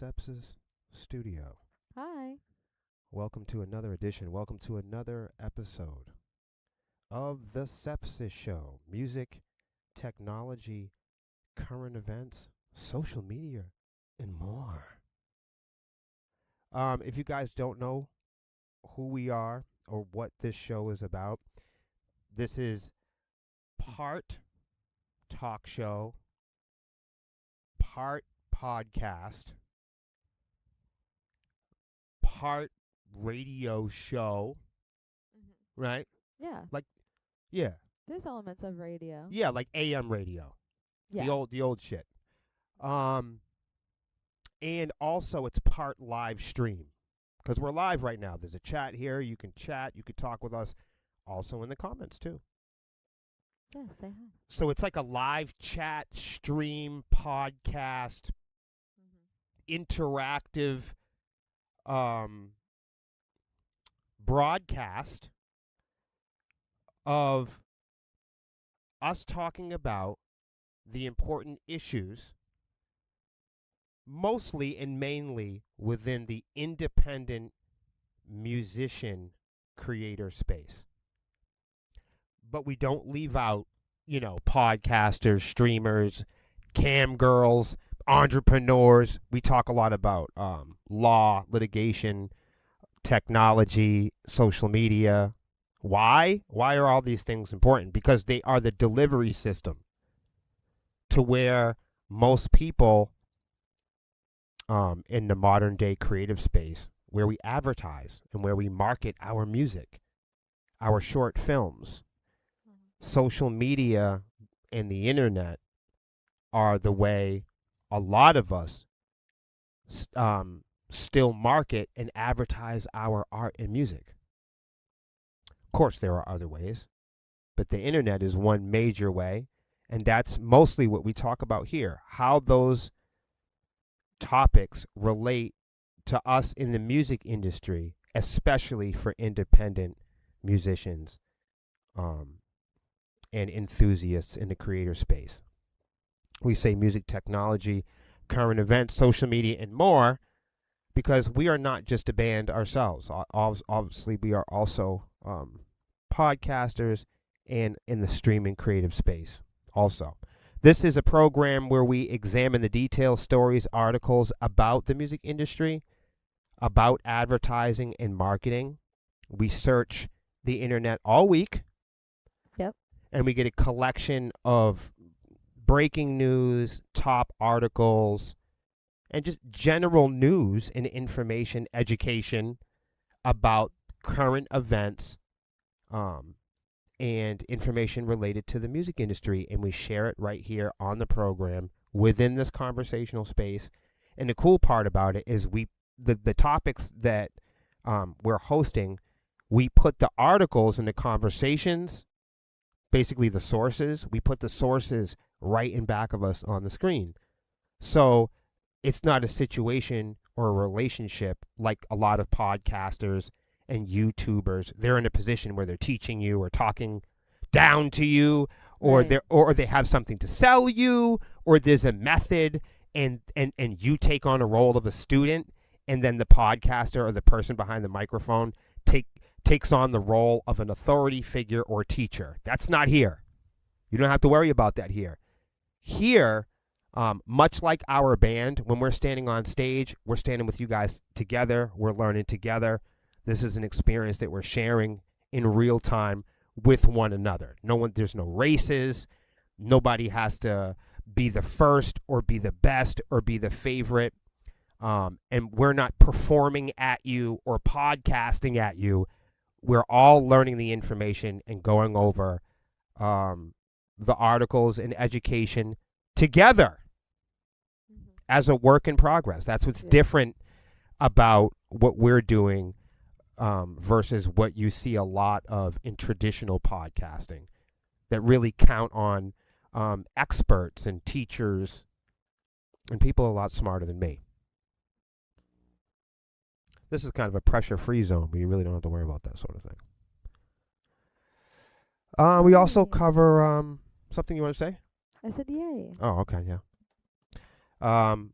Sepsiss Studio. Hi. Welcome to another edition. Welcome to another episode of the Sepsiss Show. Music, technology, current events, social media, and more. If you guys don't know who we are or what this show is about, this is part talk show, part podcast, part radio show, right? Yeah. Yeah. There's elements of radio. Yeah, like AM radio. Yeah. The old shit. And also it's part live stream because we're live right now. There's a chat here. You can chat. You can talk with us also in the comments too. Yeah, say hi. So it's like a live chat, stream, podcast, interactive broadcast of us talking about the important issues, mostly and mainly within the independent musician creator space. But we don't leave out, podcasters, streamers, cam girls, entrepreneurs. We talk a lot about law, litigation, technology, social media. Why? Why are all these things important? Because they are the delivery system to where most people in the modern day creative space, where we advertise and where we market our music, our short films, social media and the internet are the way a lot of us still market and advertise our art and music. Of course, there are other ways, but the internet is one major way, and that's mostly what we talk about here, how those topics relate to us in the music industry, especially for independent musicians and enthusiasts in the creator space. We say music, technology, current events, social media, and more, because we are not just a band ourselves. Obviously, we are also podcasters and in the streaming creative space also. This is a program where we examine the details, stories, articles about the music industry, about advertising and marketing. We search the internet all week. Yep. And we get a collection of breaking news, top articles, and just general news and information, education about current events and information related to the music industry. And we share it right here on the program within this conversational space. And the cool part about it is the topics that we're hosting, we put the articles and the conversations, basically the sources, we put the sources right in back of us on the screen. So it's not a situation or a relationship like a lot of podcasters and YouTubers. They're in a position where they're teaching you or talking down to you, or Right. they have something to sell you, or there's a method and you take on a role of a student, and then the podcaster or the person behind the microphone takes on the role of an authority figure or teacher. That's not here. You don't have to worry about that here. Here, much like our band, when we're standing on stage, we're standing with you guys together. We're learning together. This is an experience that we're sharing in real time with one another. There's no races. Nobody has to be the first or be the best or be the favorite. And we're not performing at you or podcasting at you. We're all learning the information and going over the articles and education together as a work in progress. That's what's different about what we're doing versus what you see a lot of in traditional podcasting that really count on experts and teachers and people a lot smarter than me. This is kind of a pressure-free zone, but you really don't have to worry about that sort of thing. We also cover something you want to say? I said yay. Oh, okay, yeah.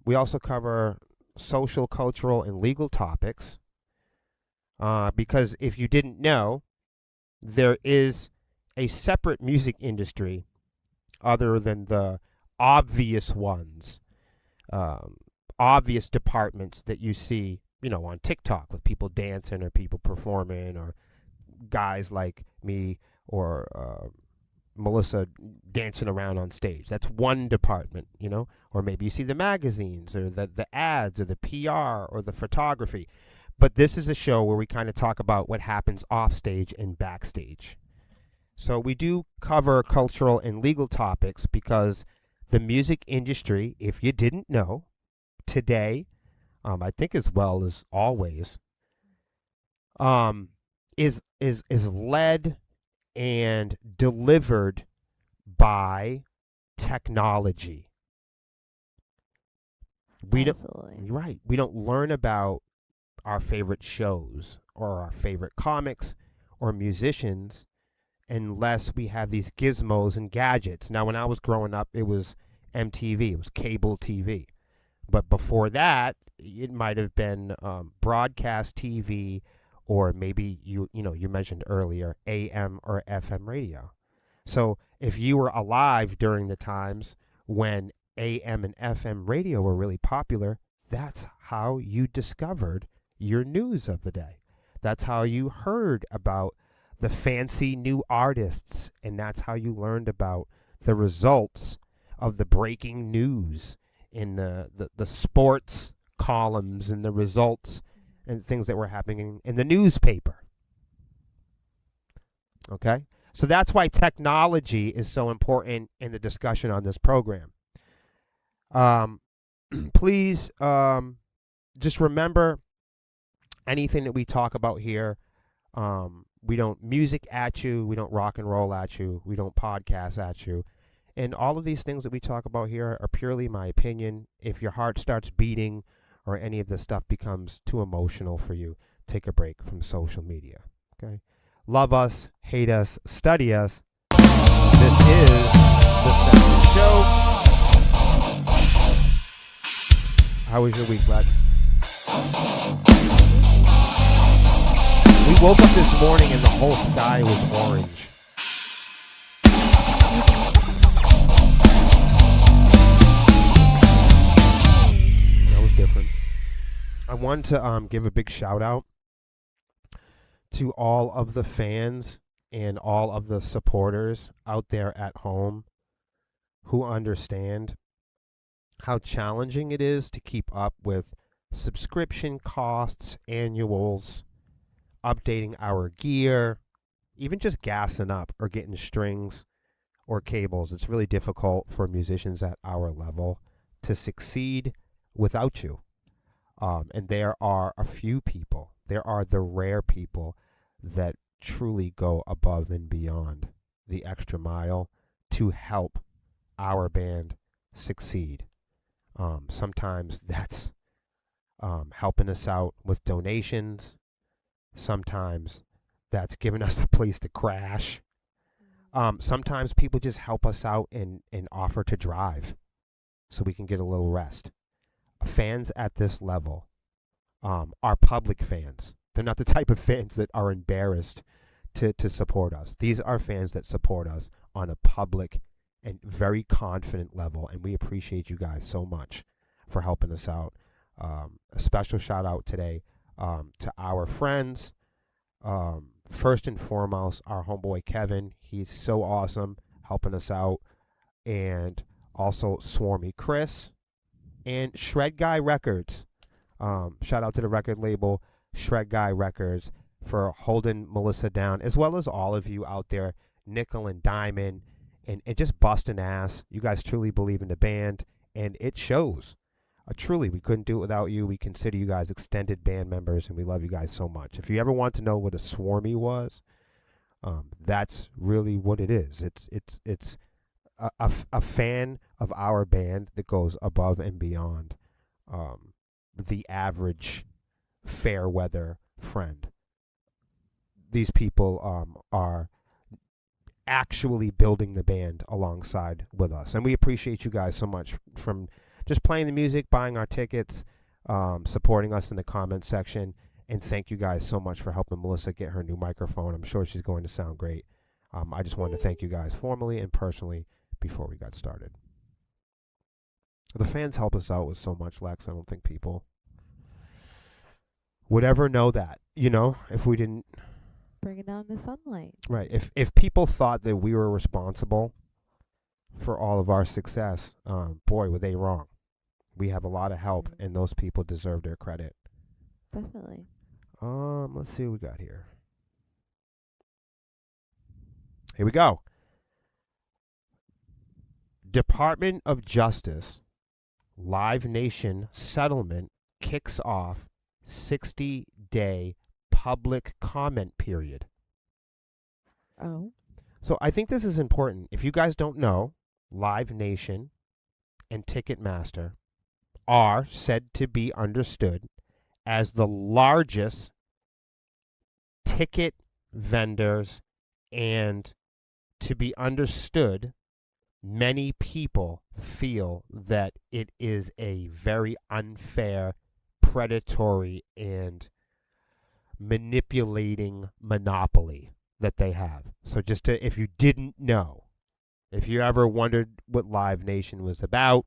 We also cover social, cultural, and legal topics. Because if you didn't know, there is a separate music industry other than the obvious ones, obvious departments that you see, on TikTok with people dancing or people performing or guys like me or Melissa dancing around on stage. That's one department, or maybe you see the magazines or the ads or the PR or the photography. But this is a show where we kind of talk about what happens off stage and backstage. So we do cover cultural and legal topics because the music industry, if you didn't know, today, I think as well as always, is led and delivered by technology. Absolutely. You're right. We don't learn about our favorite shows or our favorite comics or musicians unless we have these gizmos and gadgets. Now, when I was growing up, it was MTV. It was cable TV. But before that, it might have been broadcast TV, or maybe you mentioned earlier AM or FM radio. So if you were alive during the times when AM and FM radio were really popular, that's how you discovered your news of the day. That's how you heard about the fancy new artists, and that's how you learned about the results of the breaking news in the sports columns and the results and things that were happening in the newspaper. Okay? So that's why technology is so important in the discussion on this program. Please just remember anything that we talk about here. We don't music at you. We don't rock and roll at you. We don't podcast at you. And all of these things that we talk about here are purely my opinion. If your heart starts beating or any of this stuff becomes too emotional for you, take a break from social media. Okay? Love us, hate us, study us. This is the Sepsiss Show. How was your week, Lex? We woke up this morning and the whole sky was orange. That was different. I wanted to give a big shout out to all of the fans and all of the supporters out there at home who understand how challenging it is to keep up with subscription costs, annuals, updating our gear, even just gassing up or getting strings or cables. It's really difficult for musicians at our level to succeed without you. And there are a few people, there are the rare people that truly go above and beyond the extra mile to help our band succeed. Sometimes that's helping us out with donations. Sometimes that's giving us a place to crash. Sometimes people just help us out and offer to drive so we can get a little rest. Fans at this level are public fans. They're not the type of fans that are embarrassed to support us. These are fans that support us on a public and very confident level, and we appreciate you guys so much for helping us out. A special shout out today to our friends. First and foremost, our homeboy Kevin. He's so awesome helping us out. And also Swarmy Chris and Shred Guy Records. Shout out to the record label Shred Guy Records for holding Melissa down, as well as all of you out there, nickel and diamond, and just busting ass. You guys truly believe in the band, and it shows. Truly, we couldn't do it without you. We consider you guys extended band members, and we love you guys so much. If you ever want to know what a Swarmy was, that's really what it is. It's a fan of our band that goes above and beyond the average fair weather friend. These people are actually building the band alongside with us, and we appreciate you guys so much, from just playing the music, buying our tickets, supporting us in the comments section. And thank you guys so much for helping Melissa get her new microphone. I'm sure she's going to sound great. I just wanted to thank you guys formally and personally before we got started. The fans help us out with so much, Lex. I don't think people would ever know that, if we didn't. Bringing down the sunlight. Right. If people thought that we were responsible for all of our success, boy, were they wrong. We have a lot of help, and those people deserve their credit. Definitely. Let's see what we got here. Here we go. Department of Justice Live Nation settlement kicks off 60-day public comment period. Oh. So I think this is important. If you guys don't know, Live Nation and Ticketmaster are said to be understood as the largest ticket vendors, and to be understood, many people feel that it is a very unfair, predatory, and manipulating monopoly that they have. So if you didn't know, if you ever wondered what Live Nation was about,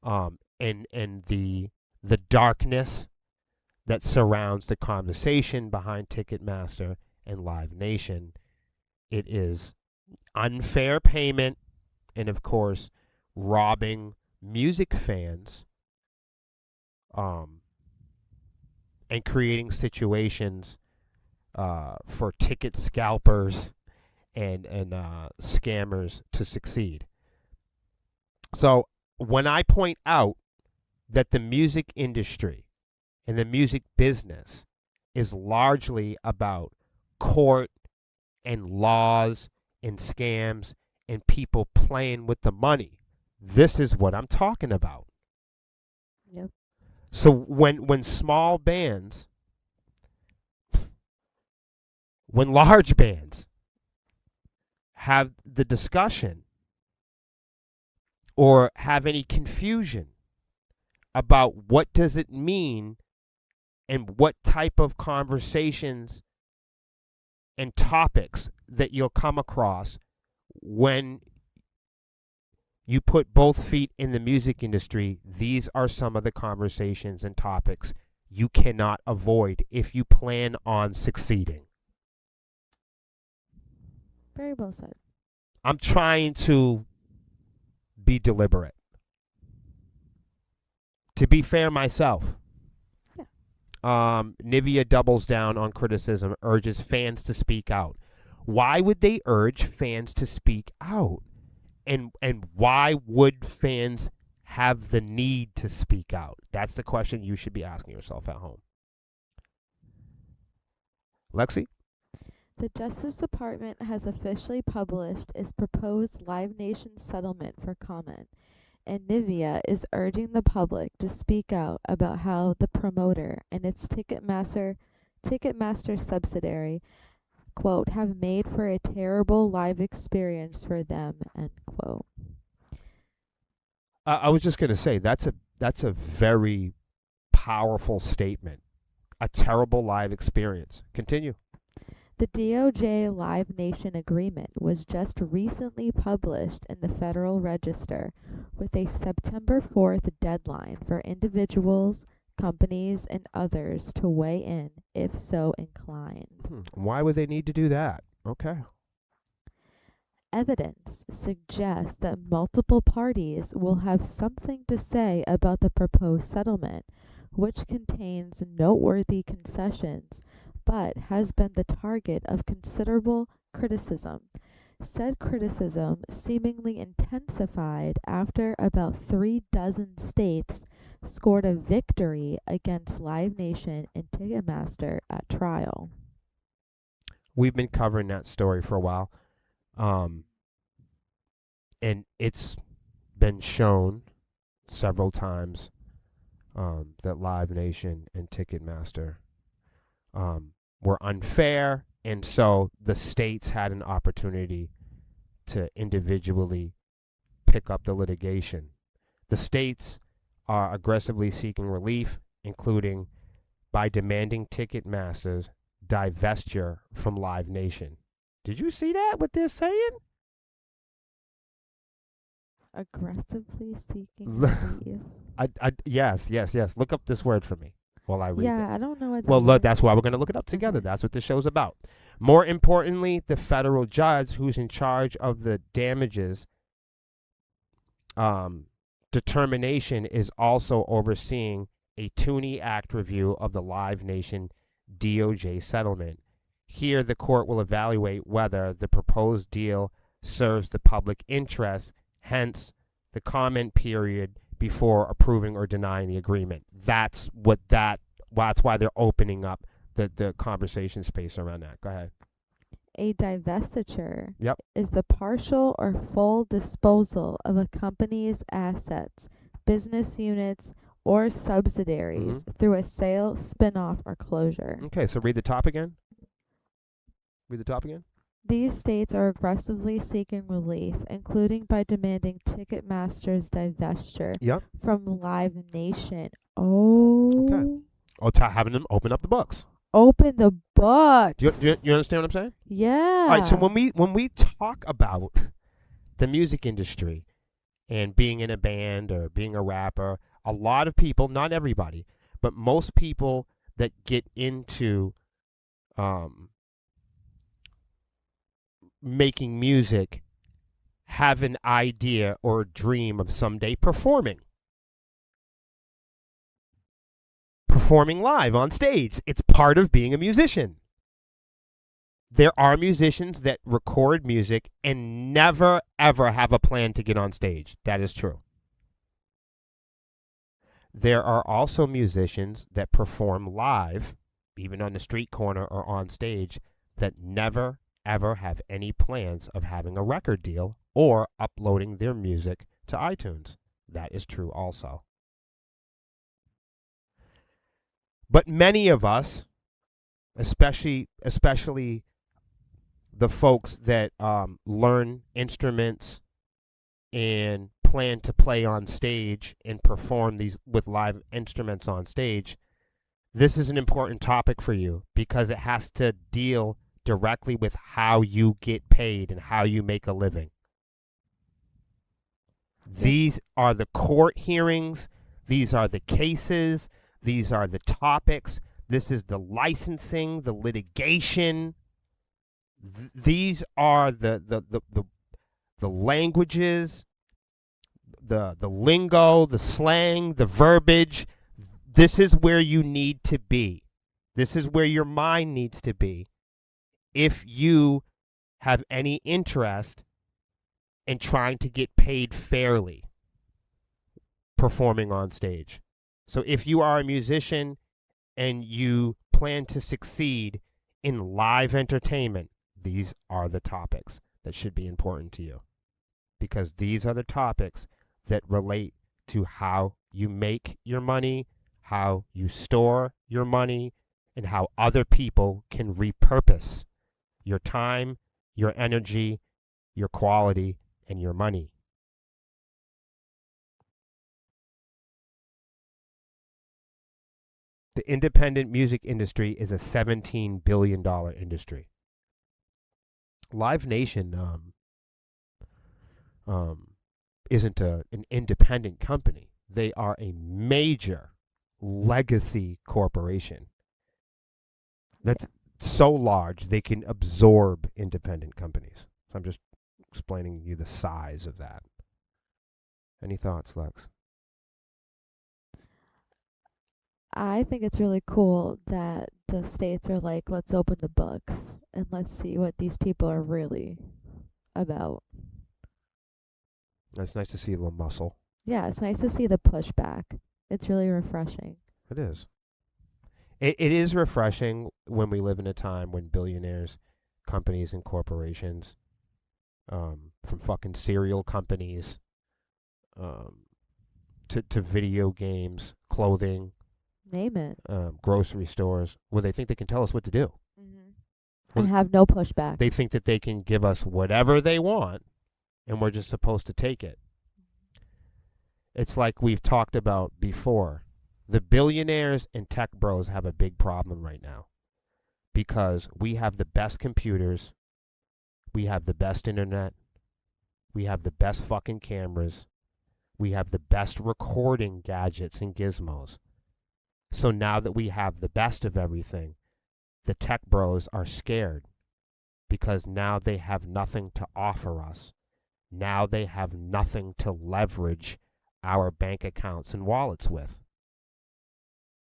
and the darkness that surrounds the conversation behind Ticketmaster and Live Nation, it is unfair payment and, of course, robbing music fans and creating situations for ticket scalpers and scammers to succeed. So when I point out that the music industry and the music business is largely about court and laws and scams and people playing with the money, this is what I'm talking about. Yep. So when small bands, when large bands have the discussion or have any confusion about what does it mean and what type of conversations and topics that you'll come across when you put both feet in the music industry, these are some of the conversations and topics you cannot avoid if you plan on succeeding. Very well said. I'm trying to be deliberate. To be fair myself. Yeah. Nivea doubles down on criticism, urges fans to speak out. Why would they urge fans to speak out? And why would fans have the need to speak out? That's the question you should be asking yourself at home. Lexi? The Justice Department has officially published its proposed Live Nation settlement for comment, and Nivea is urging the public to speak out about how the promoter and its Ticketmaster subsidiary, quote, have made for a terrible live experience for them, end quote. I was just going to say, that's a very powerful statement. A terrible live experience. Continue. The DOJ Live Nation agreement was just recently published in the Federal Register with a September 4th deadline for individuals, companies, and others to weigh in if so inclined. Why would they need to do that? Okay. Evidence suggests that multiple parties will have something to say about the proposed settlement, which contains noteworthy concessions but has been the target of considerable criticism. Said criticism seemingly intensified after about 36 states scored a victory against Live Nation and Ticketmaster at trial. We've been covering that story for a while. And it's been shown several times that Live Nation and Ticketmaster were unfair, and so the states had an opportunity to individually pick up the litigation. The states are aggressively seeking relief including by demanding Ticketmaster's divestiture from Live Nation. Did you see that, what they're saying? Aggressively seeking relief. Yes. Look up this word for me while I read it. Yeah, I don't know what that Well, look, word that's why we're going to look it up together. Okay. That's what this show's about. More importantly, the federal judge who's in charge of the damages determination is also overseeing a Tooney Act review of the Live Nation DOJ settlement. Here, the court will evaluate whether the proposed deal serves the public interest, hence the comment period before approving or denying the agreement. That's why they're opening up the conversation space around that. Go ahead. A divestiture Yep. is the partial or full disposal of a company's assets, business units, or subsidiaries through a sale, spin-off, or closure. Okay, so read the top again. These states are aggressively seeking relief, including by demanding Ticketmaster's divestiture Yep. from Live Nation. Oh. Okay. Or having them open up the books. Open the books. Do you understand what I'm saying? Yeah. All right, so when we talk about the music industry and being in a band or being a rapper, a lot of people, not everybody, but most people that get into making music have an idea or a dream of someday performing live on stage. It's part of being a musician. There are musicians that record music and never, ever have a plan to get on stage. That is true. There are also musicians that perform live, even on the street corner or on stage, that never, ever have any plans of having a record deal or uploading their music to iTunes. That is true also. But many of us, especially the folks that learn instruments and plan to play on stage and perform these with live instruments on stage, this is an important topic for you because it has to deal directly with how you get paid and how you make a living. These are the court hearings. These are the cases. These are the topics. This is the licensing, the litigation. These are the languages, the lingo, the slang, the verbiage. This is where you need to be. This is where your mind needs to be if you have any interest in trying to get paid fairly performing on stage. So if you are a musician and you plan to succeed in live entertainment, these are the topics that should be important to you, because these are the topics that relate to how you make your money, how you store your money, and how other people can repurpose your time, your energy, your quality, and your money. The independent music industry is a $17 billion industry. Live Nation isn't an independent company. They are a major legacy corporation that's so large they can absorb independent companies. So I'm just explaining you the size of that. Any thoughts, Lex? I think it's really cool that the states are like, let's open the books and let's see what these people are really about. It's nice to see a little muscle. Yeah, it's nice to see the pushback. It's really refreshing. It is. It is refreshing when we live in a time when billionaires, companies, and corporations, from fucking cereal companies, to video games, clothing, Name it. grocery stores, where they think they can tell us what to do. And have no pushback. They think that they can give us whatever they want, and we're just supposed to take it. It's like we've talked about before. The billionaires and tech bros have a big problem right now because we have the best computers, we have the best internet, we have the best fucking cameras, we have the best recording gadgets and gizmos. So now that we have the best of everything, the tech bros are scared because now they have nothing to offer us. Now they have nothing to leverage our bank accounts and wallets with.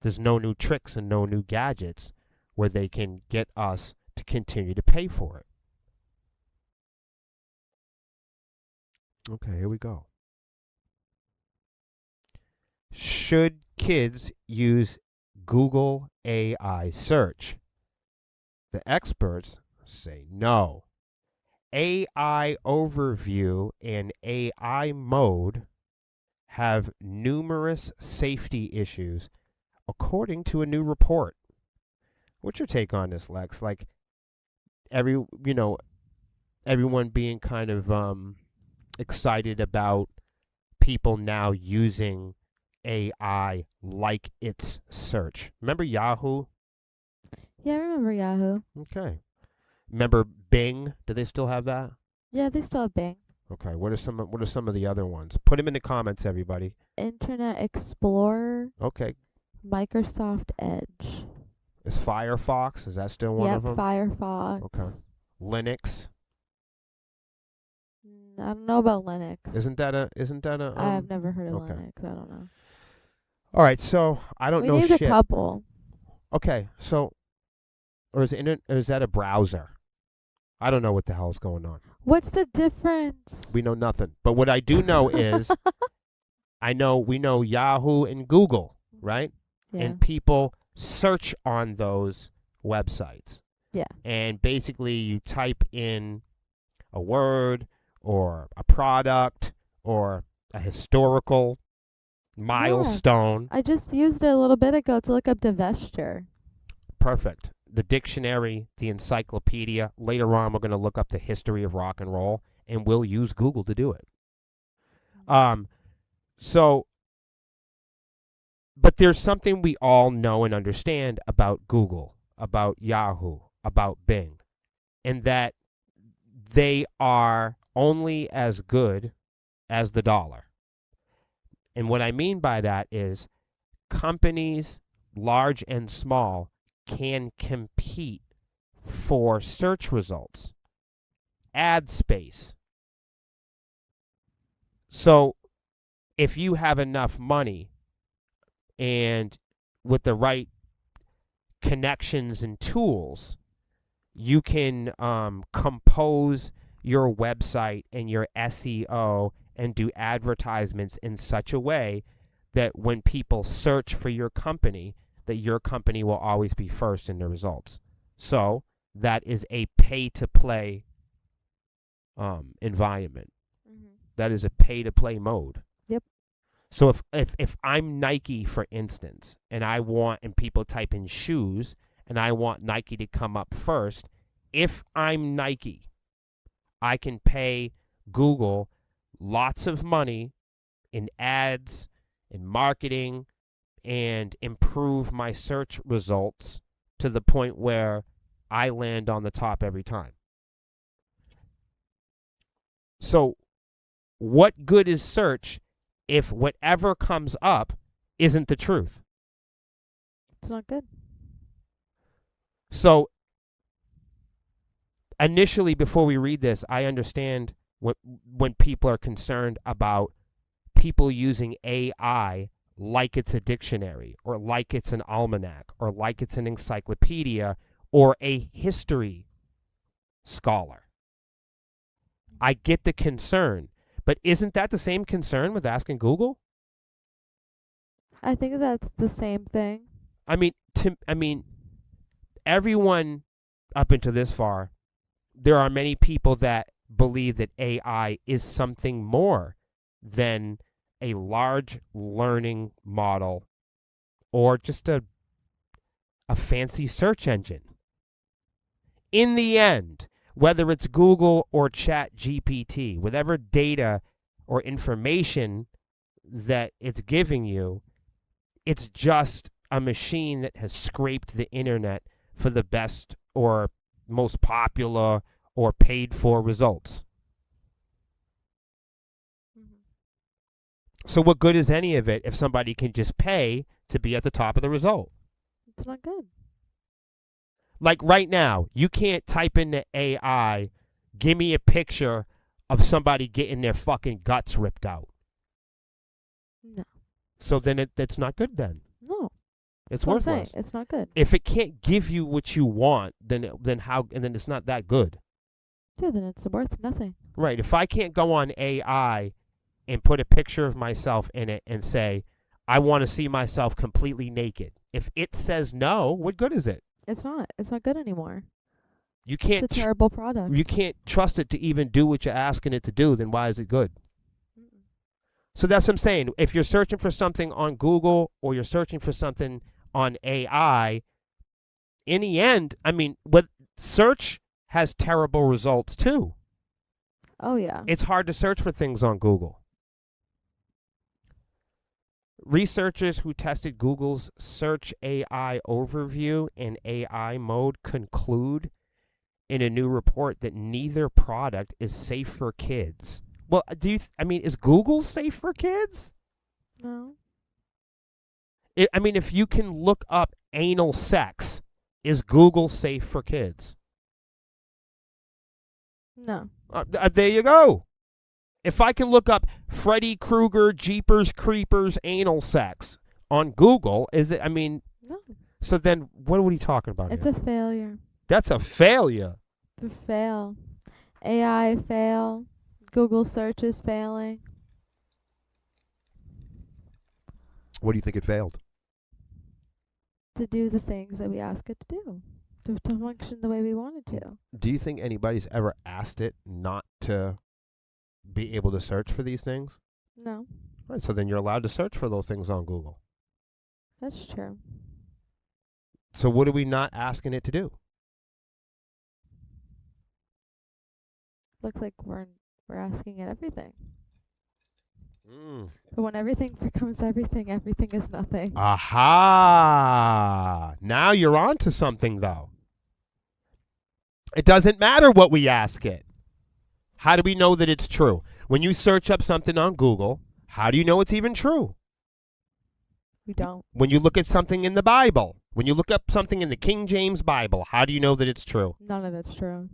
There's no new tricks and no new gadgets where they can get us to continue to pay for it. Okay, here we go. Should kids use Google AI search? The experts say no. AI overview and AI mode have numerous safety issues, according to a new report. What's your take on this, Lex? Like everyone being kind of excited about people now using AI like it's search. Remember Yahoo? Yeah, I remember Yahoo. Okay. Remember Bing? Do they still have that? Yeah, they still have Bing. Okay. What are some of the other ones? Put them in the comments, everybody. Internet Explorer. Okay. Microsoft Edge. Is Firefox? Is that still one of them? Firefox. Okay. Linux. I don't know about Linux. Isn't that a? I've never heard of okay. Linux. I don't know. All right. So I don't know We need shit. a couple. Okay. So, or is that a browser? I don't know what the hell's going on. What's the difference? We know nothing. But what I do know is, we know Yahoo and Google, right? Yeah. And people search on those websites. Yeah. And basically you type in a word or a product or a historical milestone. I just used it a little bit ago to look up divestiture. Perfect. The dictionary, the encyclopedia. Later on, we're going to look up the history of rock and roll, and we'll use Google to do it. But there's something we all know and understand about Google, about Yahoo, about Bing, and that they are only as good as the dollar. And what I mean by that is companies, large and small, can compete for search results, ad space. So if you have enough money and with the right connections and tools, you can compose your website and your SEO and do advertisements in such a way that when people search for your company, that your company will always be first in the results. So that is a pay-to-play environment. Mm-hmm. That is a pay-to-play mode. Yep. So if I'm Nike, for instance, and people type in shoes, and I want Nike to come up first, if I'm Nike, I can pay Google lots of money in ads, in marketing, and improve my search results to the point where I land on the top every time. So what good is search if whatever comes up isn't the truth? It's not good. So initially, before we read this, I understand when people are concerned about people using AI like it's a dictionary, or like it's an almanac, or like it's an encyclopedia, or a history scholar. I get the concern, but isn't that the same concern with asking Google? I think that's the same thing. I mean, everyone up until this far, there are many people that believe that AI is something more than a large learning model or just a fancy search engine. In the end, whether it's Google or ChatGPT, whatever data or information that it's giving you, It's just a machine that has scraped the internet for the best or most popular or paid for results. So what good is any of it if somebody can just pay to be at the top of the result? It's not good. Like right now, you can't type into AI, give me a picture of somebody getting their fucking guts ripped out. No. So then it's not good then. No. It's That's what I'm saying. worthless. It's not good. If it can't give you what you want, then it's not that good. Yeah, then it's worth nothing. Right. If I can't go on AI and put a picture of myself in it and say, I want to see myself completely naked. If it says no, what good is it? It's not. It's not good anymore. You can't It's a terrible product. you can't trust it to even do what you're asking it to do, then why is it good? Mm-mm. So that's what I'm saying. If you're searching for something on Google or you're searching for something on AI, in the end, I mean, search has terrible results too. Oh, yeah. It's hard to search for things on Google. Researchers who tested Google's Search AI overview in AI mode conclude in a new report that neither product is safe for kids. Well, is Google safe for kids? No. If you can look up anal sex, is Google safe for kids? No. There you go. If I can look up Freddy Krueger, Jeepers Creepers, anal sex on Google, is it? No. So then what are we talking about It's here? a failure. That's a failure. The fail. AI fail. Google search is failing. What do you think it failed? To do the things that we ask it to do. To function the way we want it to. Do you think anybody's ever asked it not to be able to search for these things? No. Right, so then you're allowed to search for those things on Google. That's true. So what are we not asking it to do? Looks like we're asking it everything. Mm. But when everything becomes everything, everything is nothing. Aha! Now you're on to something, though. It doesn't matter what we ask it. How do we know that it's true? When you search up something on Google, how do you know it's even true? We don't. When you look at something in the Bible, when you look up something in the King James Bible, how do you know that it's true? None of it's true.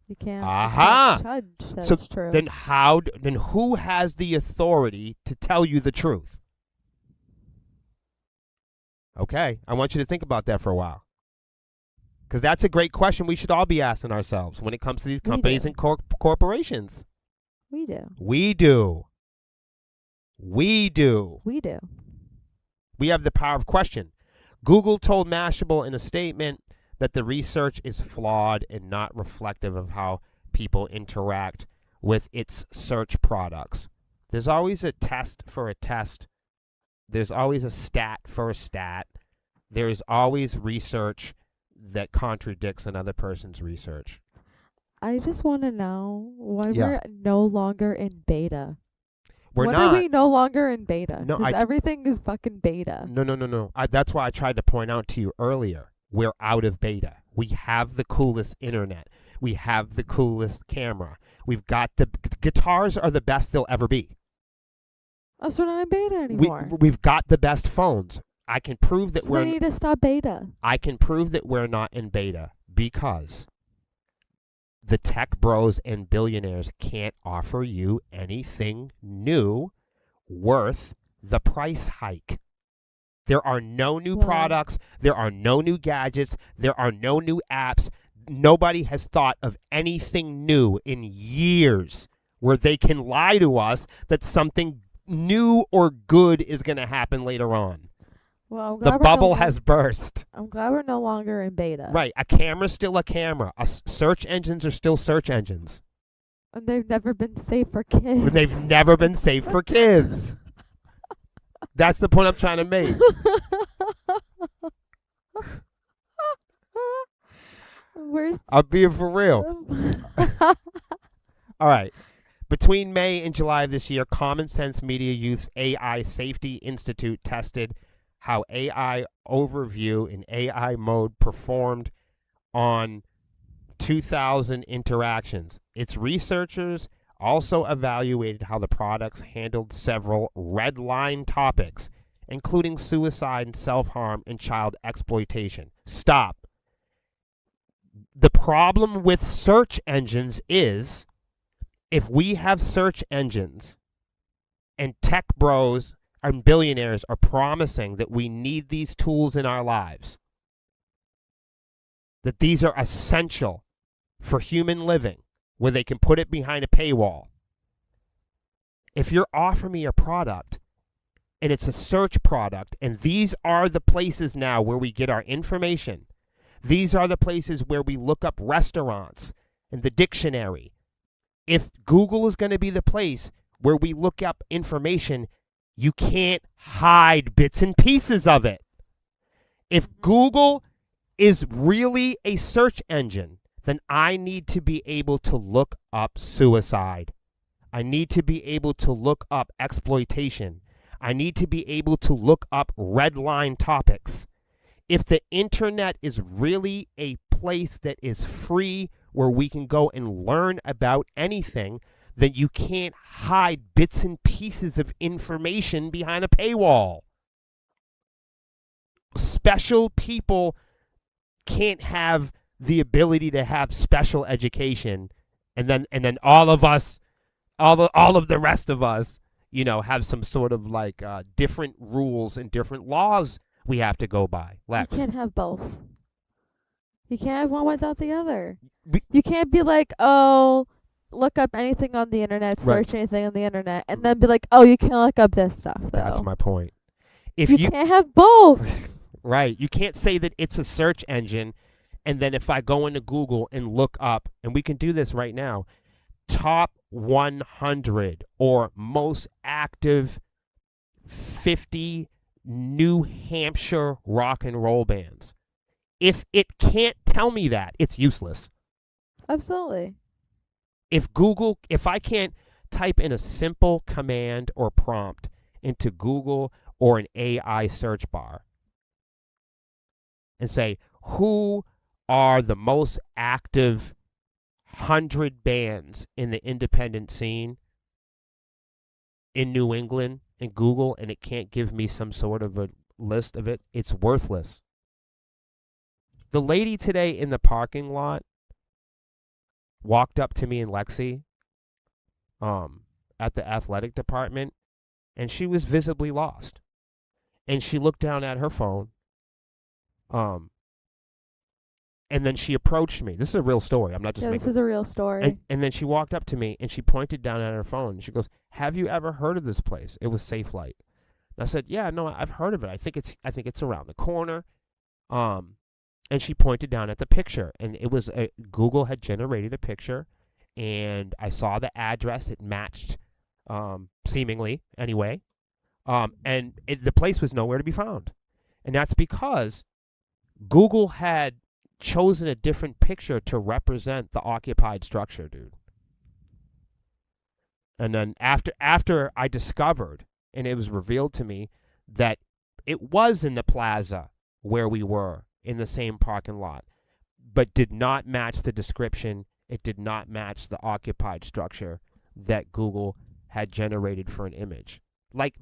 You can't. Aha! You can't judge that So it's true. then who has the authority to tell you the truth? Okay, I want you to think about that for a while. Because that's a great question we should all be asking ourselves when it comes to these companies and corporations. We do. We do. We do. We do. We have the power of question. Google told Mashable in a statement that the research is flawed and not reflective of how people interact with its search products. There's always a test for a test. There's always a stat for a stat. There's always research that contradicts another person's research. I just want to know why Yeah. we're no longer in beta. We're when not. are we no longer in beta? No, Because everything is fucking beta. No. That's why I tried to point out to you earlier. We're out of beta. We have the coolest internet. We have the coolest camera. We've got the guitars are the best they'll ever be. Oh, so we're not in beta anymore. We've got the best phones. I can prove that So they need to stop beta. I can prove that we're not in beta because the tech bros and billionaires can't offer you anything new worth the price hike. There are no new products. There are no new gadgets. There are no new apps. Nobody has thought of anything new in years where they can lie to us that something new or good is going to happen later on. Well, I'm The glad bubble has burst. I'm glad we're no longer in beta. Right. A camera's still a camera. Search engines are still search engines. And they've never been safe for kids. And they've never been safe for kids. That's the point I'm trying to make. I'm being for real. All right. Between May and July of this year, Common Sense Media Youth's AI Safety Institute tested how AI overview in AI mode performed on 2,000 interactions. Its researchers also evaluated how the products handled several red line topics, including suicide and self-harm and child exploitation. Stop. The problem with search engines is, if we have search engines and tech bros and billionaires are promising that we need these tools in our lives, that these are essential for human living, where they can put it behind a paywall. If you're offering me a product and it's a search product, and these are the places now where we get our information, these are the places where we look up restaurants in the dictionary. If Google is going to be the place where we look up information, you can't hide bits and pieces of it. If Google is really a search engine, then I need to be able to look up suicide. I need to be able to look up exploitation. I need to be able to look up red line topics. If the internet is really a place that is free, where we can go and learn about anything, then you can't hide bits and pieces of information behind a paywall. Special people can't have the ability to have special education, and then all of us, all of the rest of us, have some sort of like different rules and different laws we have to go by. Lex, You can't have both. You can't have one without the other. We- You can't be like, oh, look up anything on the internet, Right. search anything on the internet, and then be like, oh, you can't look up this stuff, though. That's my point. If You can't have both. Right, you can't say that it's a search engine, and then if I go into Google and look up, and we can do this right now, top 100 or most active 50 New Hampshire rock and roll bands. If it can't tell me that, it's useless. Absolutely. If I can't type in a simple command or prompt into Google or an AI search bar and say, who are the most active 100 bands in the independent scene in New England, in Google, and it can't give me some sort of a list of it, it's worthless. The lady today in the parking lot walked up to me and Lexi at the athletic department, and she was visibly lost. And she looked down at her phone, and then she approached me. This is a real story. I'm not just Yeah, making this is a real story. and then she walked up to me and she pointed down at her phone. And she goes, "Have you ever heard of this place?" It was Safe Light. And I said, "Yeah, no, I've heard of it. I think it's around the corner." And she pointed down at the picture, and it was Google had generated a picture, and I saw the address. It matched, seemingly anyway, and the place was nowhere to be found, and that's because Google had chosen a different picture to represent the occupied structure, dude. And then after I discovered, and it was revealed to me that it was in the plaza where we were, in the same parking lot, but did not match the description. It did not match the occupied structure that Google had generated for an image. Like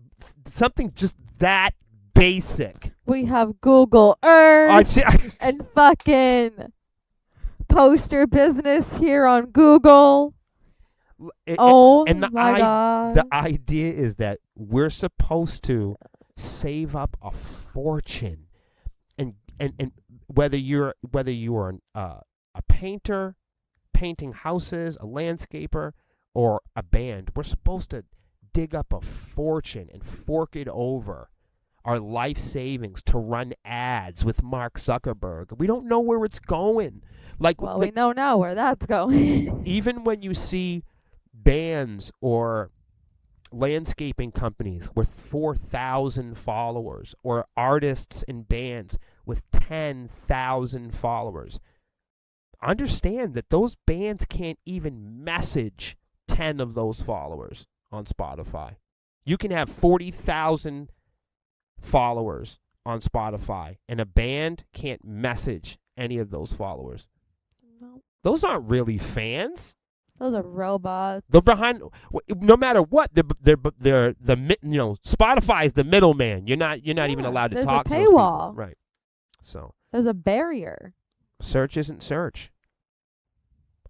something just that basic. We have Google Earth and fucking poster business here on Google. And My God. The idea is that we're supposed to save up a fortune, and whether you are a painter, painting houses, a landscaper, or a band, we're supposed to dig up a fortune and fork it over our life savings to run ads with Mark Zuckerberg. We don't know where it's going. We know now where that's going. Even when you see bands or landscaping companies with 4,000 followers, or artists and bands with 10,000 followers, understand that those bands can't even message 10 of those followers on Spotify. You can have 40,000 followers on Spotify, and a band can't message any of those followers. No. Those aren't really fans. Those are robots. They're behind. No matter what, Spotify is the middleman. You're not even allowed to talk to those people. There's a paywall. Right. So there's a barrier. search isn't search.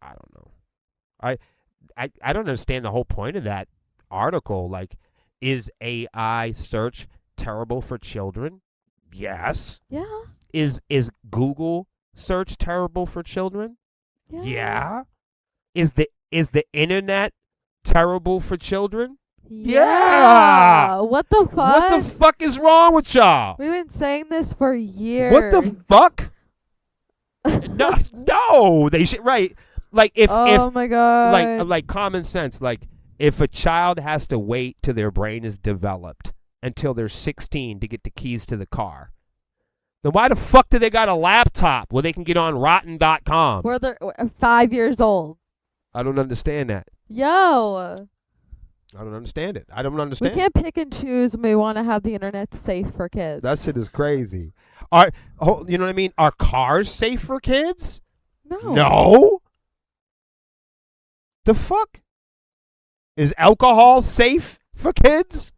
I don't know. I don't understand the whole point of that article. Like, is AI search terrible for children? Yes. Yeah. Is Google search terrible for children? Yeah. Is the internet terrible for children? Yeah. What the fuck? What the fuck is wrong with y'all? We've been saying this for years. What the fuck? No, they should, right. Like if my god. like common sense, like if a child has to wait till their brain is developed until they're 16 to get the keys to the car, then why the fuck do they got a laptop where they can get on rotten.com? Where they're 5 years old. I don't understand that. Yo. I don't understand it. I don't understand. We can't pick and choose when we want to have the internet safe for kids. That shit is crazy. You know what I mean? Are cars safe for kids? No. The fuck? Is alcohol safe for kids?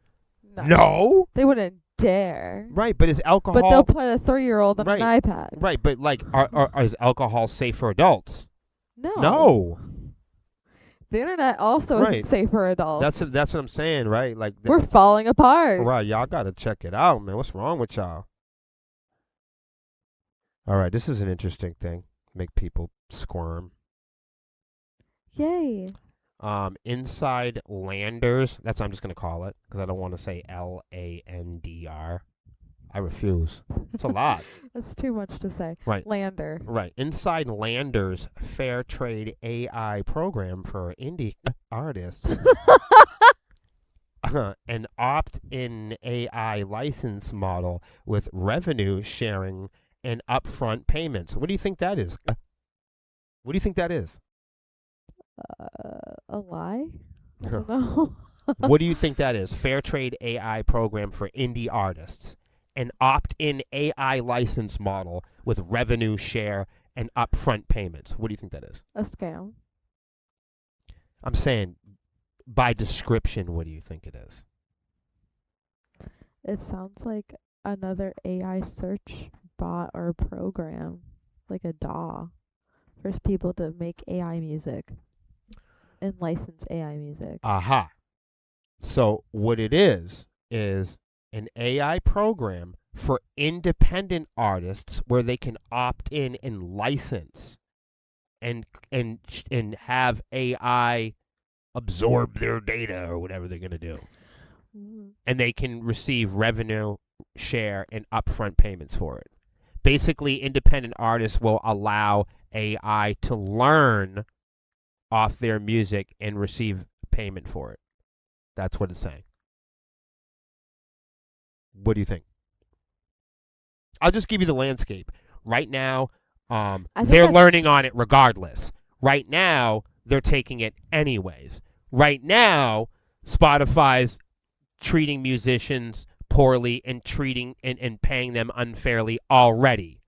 No. They wouldn't dare. Right, but is alcohol... But they'll put a 3-year-old on an iPad. Right, but like, is alcohol safe for adults? No. The internet also isn't safe for adults. That's what I'm saying, right? Like we're falling apart. Right, y'all gotta check it out, man. What's wrong with y'all? All right, this is an interesting thing. Make people squirm. Yay. Inside Landers. That's what I'm just gonna call it because I don't want to say LANDR. I refuse. It's a lot. That's too much to say. Right. Lander. Right. Inside Lander's fair trade AI program for indie artists. An opt-in AI license model with revenue sharing and upfront payments. What do you think that is? What do you think that is? A lie? I don't know. What do you think that is? Fair trade AI program for indie artists. An opt-in AI license model with revenue share and upfront payments. What do you think that is? A scam. I'm saying, by description, what do you think it is? It sounds like another AI search bot or program, like a DAW, for people to make AI music and license AI music. Aha. So what it is an AI program for independent artists where they can opt in and license and have AI absorb their data or whatever they're going to do. Mm. And they can receive revenue share and upfront payments for it. Basically, independent artists will allow AI to learn off their music and receive payment for it. That's what it's saying. What do you think? I'll just give you the landscape. Right now, they're learning on it regardless. Right now, they're taking it anyways. Right now, Spotify's treating musicians poorly and treating and paying them unfairly already.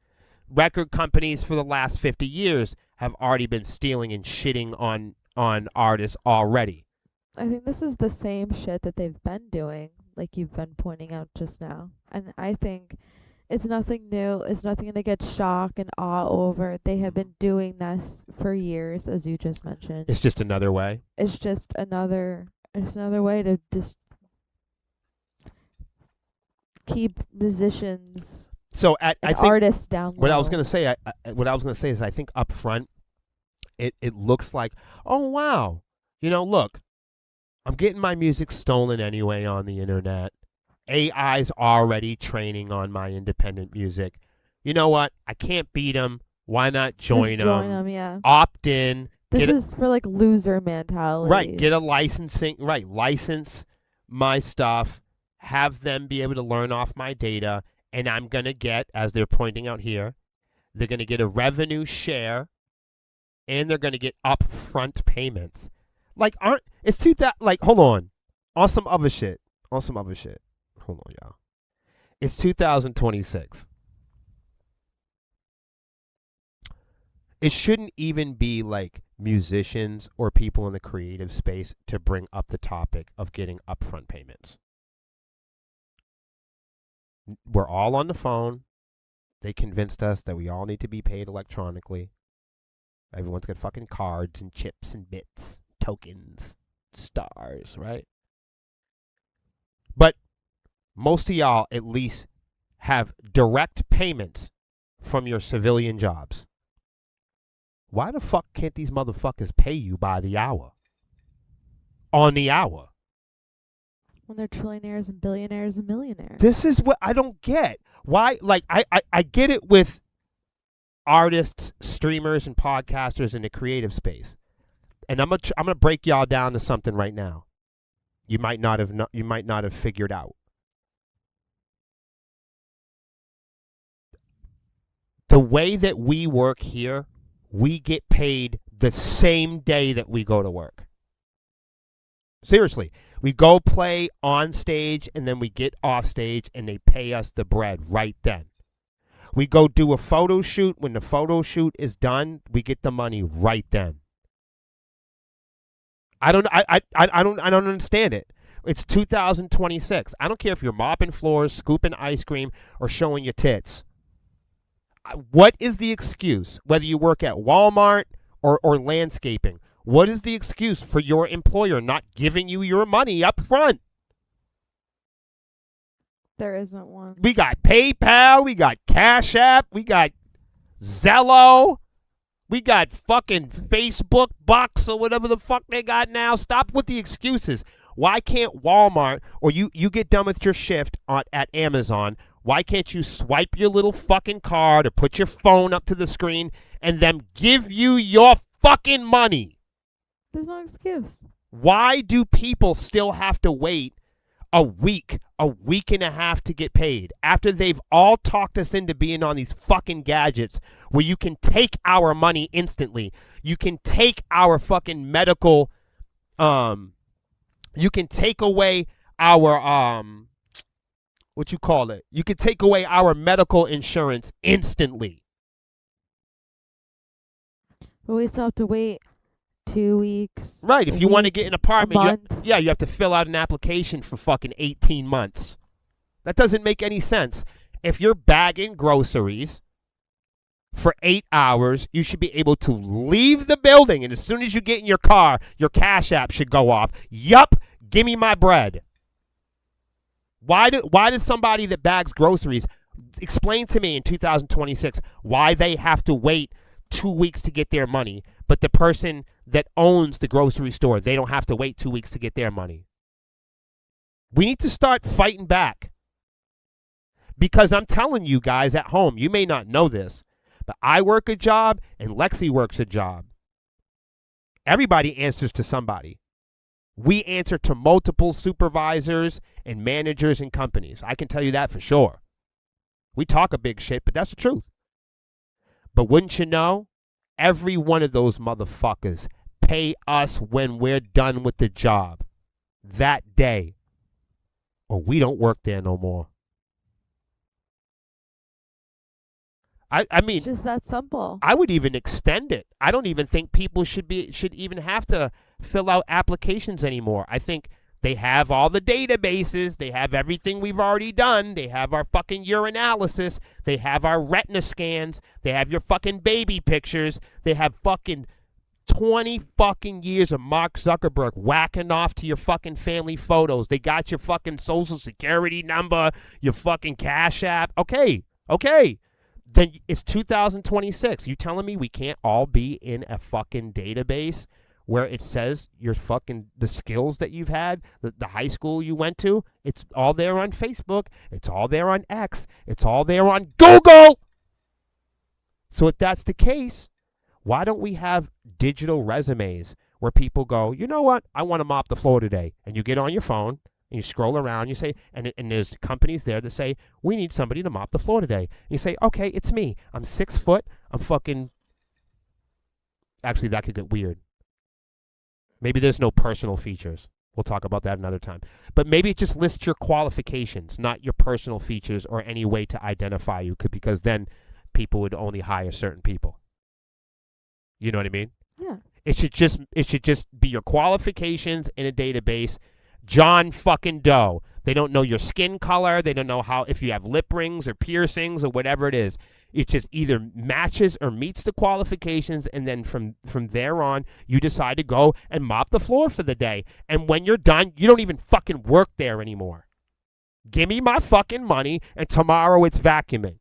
Record companies for the last 50 years have already been stealing and shitting on artists already. I think this is the same shit that they've been doing, like you've been pointing out just now. And I think it's nothing new. It's nothing to get shock and awe over. They have been doing this for years, as you just mentioned. It's just another way. It's just another way to just keep musicians I think artists down low. What I was gonna say is I think up front, it looks like, oh wow, look, I'm getting my music stolen anyway on the internet. AI's already training on my independent music. You know what? I can't beat them. Why not join them? Join them, yeah. Opt in. This is for like loser mentality. Right. Get a licensing. Right. License my stuff. Have them be able to learn off my data. And I'm going to get, as they're pointing out here, they're going to get a revenue share. And they're going to get upfront payments. Like, hold on. On some other shit. Hold on, y'all. It's 2026. It shouldn't even be like musicians or people in the creative space to bring up the topic of getting upfront payments. We're all on the phone. They convinced us that we all need to be paid electronically. Everyone's got fucking cards and chips and bits, tokens, stars, right? But most of y'all at least have direct payments from your civilian jobs. Why the fuck can't these motherfuckers pay you by the hour? On the hour. When they're trillionaires and billionaires and millionaires. This is what I don't get. Why? Like, I get it with artists, streamers, and podcasters in the creative space. And I'm gonna break y'all down to something right now. You might not have figured out. The way that we work here, we get paid the same day that we go to work. Seriously, we go play on stage and then we get off stage and they pay us the bread right then. We go do a photo shoot. When the photo shoot is done, we get the money right then. I don't understand it. It's 2026. I don't care if you're mopping floors, scooping ice cream, or showing your tits. What is the excuse? Whether you work at Walmart or landscaping, what is the excuse for your employer not giving you your money up front? There isn't one. We got PayPal, we got Cash App, we got Zello, we got fucking Facebook Bucks or whatever the fuck they got now. Stop with the excuses. Why can't Walmart, or you get done with your shift at Amazon, why can't you swipe your little fucking card or put your phone up to the screen and then give you your fucking money? There's no excuse. Why do people still have to wait a week and a half to get paid after they've all talked us into being on these fucking gadgets where you can take our money instantly? You can take our fucking medical, you can take away our, what you call it? You can take away our medical insurance instantly. But we still have to wait 2 weeks. Right, if you want to get an apartment, you have to fill out an application for fucking 18 months. That doesn't make any sense. If you're bagging groceries for 8 hours, you should be able to leave the building, and as soon as you get in your car, your Cash App should go off. Yup, give me my bread. Why does somebody that bags groceries, explain to me in 2026 why they have to wait 2 weeks to get their money, but the person that owns the grocery store, they don't have to wait 2 weeks to get their money? We need to start fighting back. Because I'm telling you guys at home, you may not know this, but I work a job and Lexi works a job. Everybody answers to somebody. We answer to multiple supervisors and managers and companies. I can tell you that for sure. We talk a big shit, but that's the truth. But wouldn't you know, every one of those motherfuckers pay us when we're done with the job that day, or we don't work there no more. I mean, It's just that simple. I would even extend it. I don't even think people should even have to fill out applications anymore. I think they have all the databases. They have everything we've already done. They have our fucking urinalysis. They have our retina scans. They have your fucking baby pictures. They have fucking 20 fucking years of Mark Zuckerberg whacking off to your fucking family photos. They got your fucking social security number, your fucking Cash App. Okay. Then it's 2026. You telling me we can't all be in a fucking database where it says your fucking, the skills that you've had, the high school you went to? It's all there on Facebook. It's all there on X. It's all there on Google. So if that's the case, why don't we have digital resumes where people go, you know what, I want to mop the floor today. And you get on your phone and you scroll around, you say, and there's companies there that say, we need somebody to mop the floor today. And you say, okay, it's me. I'm 6 foot. I'm fucking, actually that could get weird. Maybe there's no personal features. We'll talk about that another time. But maybe it just lists your qualifications, not your personal features or any way to identify you, because then people would only hire certain people. You know what I mean? Yeah. It should just be your qualifications in a database. John fucking Doe. They don't know your skin color. They don't know if you have lip rings or piercings or whatever it is. It just either matches or meets the qualifications, and then from there on, you decide to go and mop the floor for the day. And when you're done, you don't even fucking work there anymore. Give me my fucking money, and tomorrow it's vacuuming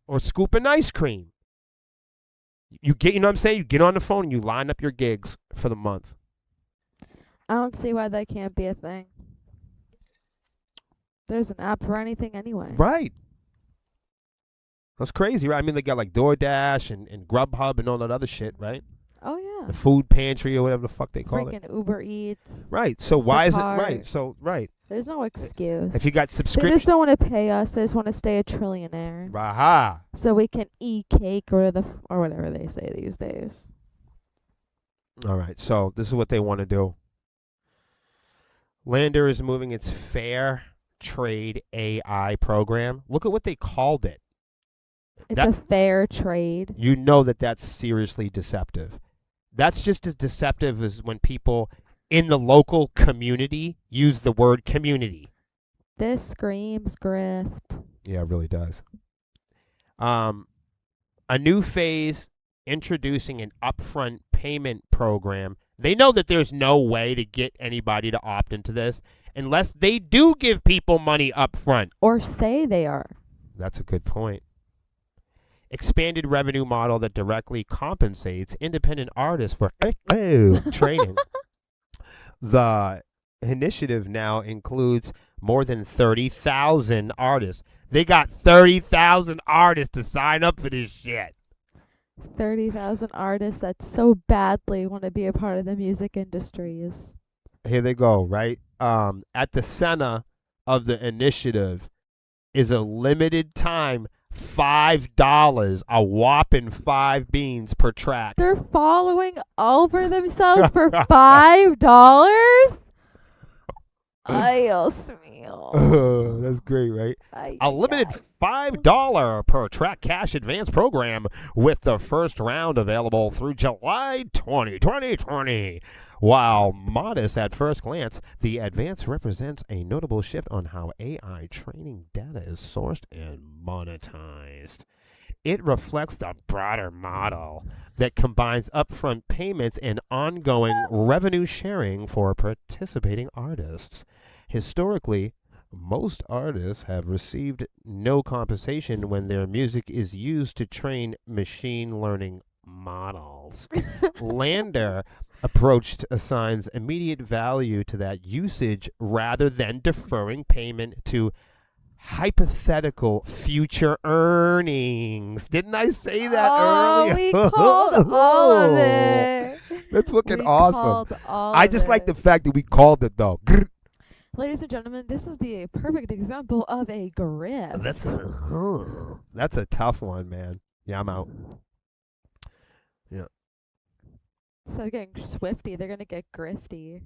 or scooping ice cream. You know what I'm saying? You get on the phone and you line up your gigs for the month. I don't see why that can't be a thing. There's an app for anything anyway. Right. That's crazy, right? I mean, they got like DoorDash and Grubhub and all that other shit, right? Oh, yeah. The food pantry or whatever the fuck they call it. Freaking Uber Eats. Right. So why is it Instacart. right? So, right. There's no excuse. If you got They subscription. just don't want to pay us. They just want to stay a trillionaire. Aha. So we can eat cake or whatever they say these days. All right. So this is what they want to do. Lander is moving its fair trade AI program. Look at what they called it. It's a fair trade. You know that's seriously deceptive. That's just as deceptive as when people in the local community use the word community. This screams grift. Yeah, it really does. A new phase introducing an upfront payment program. They know that there's no way to get anybody to opt into this unless they do give people money up front. Or say they are. That's a good point. Expanded revenue model that directly compensates independent artists for training. The initiative now includes more than 30,000 artists. They got 30,000 artists to sign up for this shit. 30,000 artists that so badly want to be a part of the music industries. Here they go, right? At the center of the initiative is a limited time $5, a whopping 5 beans per track. They're following over themselves for $5? Ay, Dios mío. That's great, right? Ay, A limited $5 per track cash advance program with the first round available through July 2020. While modest at first glance, the advance represents a notable shift on how AI training data is sourced and monetized. It reflects the broader model that combines upfront payments and ongoing revenue sharing for participating artists. Historically, most artists have received no compensation when their music is used to train machine learning models. Lander approach assigns immediate value to that usage rather than deferring payment to hypothetical future earnings. Didn't I say that earlier? We called all of it. That's fucking We awesome. called all I of just like it. the fact that we called it though. Ladies and gentlemen, this is the perfect example of a grift. That's a tough one, man. Yeah, I'm out. Yeah. So of getting swifty, they're gonna get grifty.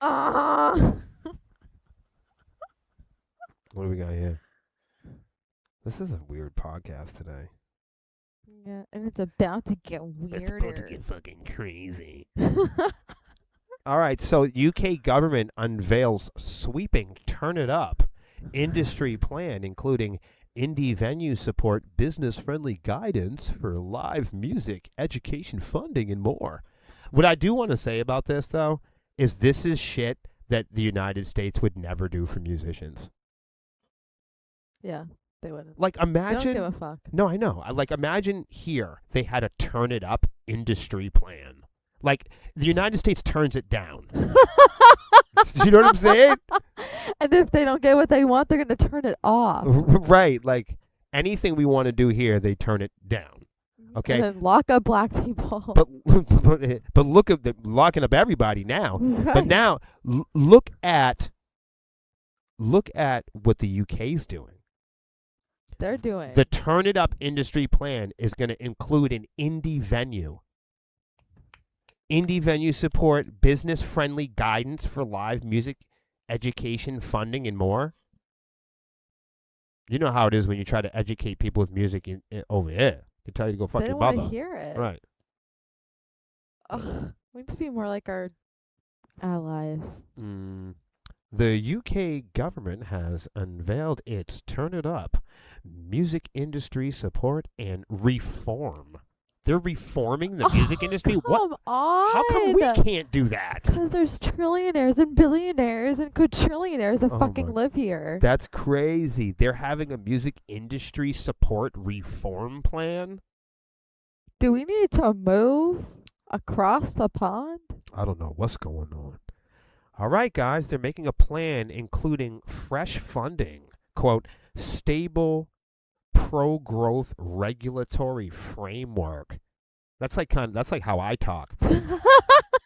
Ah. What do we got here? This is a weird podcast today. Yeah, and it's about to get weirder. It's about to get fucking crazy. All right, so UK government unveils sweeping Turn It Up industry plan, including indie venue support, business-friendly guidance for live music, education funding, and more. What I do want to say about this, though, is this is shit that the United States would never do for musicians. Yeah, they wouldn't. Like, imagine... They don't give a fuck. No, I know. Like, imagine here they had a Turn It Up industry plan. Like, the United States turns it down. You know what I'm saying? And if they don't get what they want, they're going to turn it off. Right. Like, anything we want to do here, they turn it down. Okay? And then lock up black people. But look at locking up everybody now. Right. But now, look at what the UK's doing. They're doing. The Turn It Up industry plan is going to include an indie venue. indie venue support, business-friendly guidance for live music education, funding, and more. You know how it is when you try to educate people with music over here. They tell you to go fuck They your don't want mother. to hear it. Right. Ugh, we need to be more like our allies. The UK government has unveiled its Turn It Up music industry support and reform. They're reforming the music industry? What? Come on. How come we can't do that? Because there's trillionaires and billionaires and quadrillionaires that Oh fucking my- live here. That's crazy. They're having a music industry support reform plan? Do we need to move across the pond? I don't know what's going on. All right, guys, they're making a plan including fresh funding, quote, stable pro-growth regulatory framework. That's like how I talk.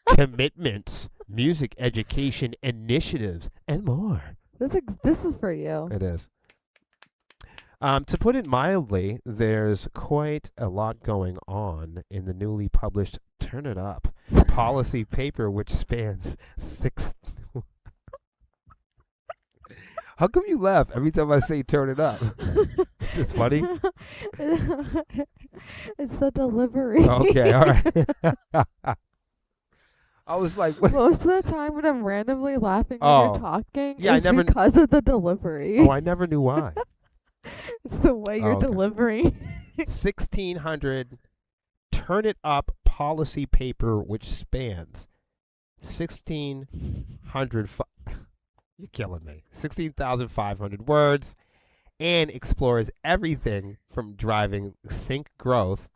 Commitments, music education initiatives, and more. This is for you. It is. To put it mildly, there's quite a lot going on in the newly published Turn It Up policy paper, which spans 6. How come you laugh every time I say turn it up? Is this funny? It's the delivery. Okay, all right. I was like, what? Most of the time when I'm randomly laughing when Oh. you're talking, Yeah, I it's never because of the delivery. Oh, I never knew why. It's the way you're okay. delivering. 1,600 Turn It Up policy paper, which spans 1,600. You're killing me. 16,500 words, and explores everything from driving sync growth.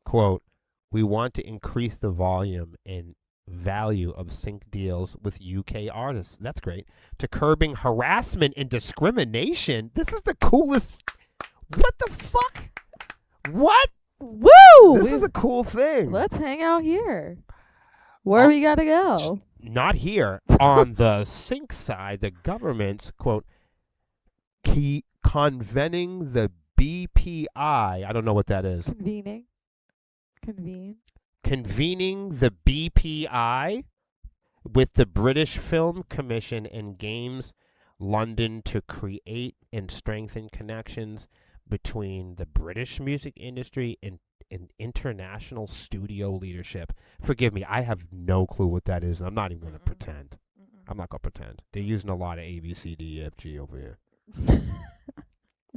Quote, we want to increase the volume and value of sync deals with UK artists. That's great. To curbing harassment and discrimination. This is the coolest. What the fuck? What? Woo! This is a cool thing. Let's hang out here. Where we gotta go? Not here. On the sync side, the government's, quote, convening the BPI. I don't know what that is. Convene. Convening the BPI with the British Film Commission and Games London to create and strengthen connections between the British music industry and international studio leadership. Forgive me, I have no clue what that is, and I'm not even going to pretend. I'm not going to pretend. They're using a lot of A, B, C, D, E, F, G over here.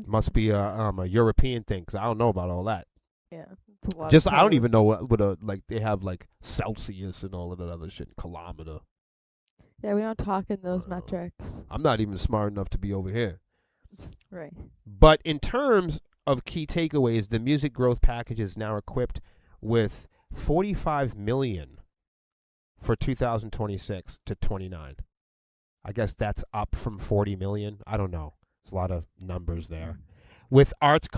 Must be a European thing, because I don't know about all that. Yeah. It's a lot Just of I don't code. even know what like they have like Celsius and all of that other shit, kilometer. Yeah, we don't talk in those metrics. I'm not even smart enough to be over here. Right. But in terms of key takeaways, the music growth package is now equipped with $45 million for 2026 to 29. I guess that's up from 40 million. I don't know. It's a lot of numbers there. With Arts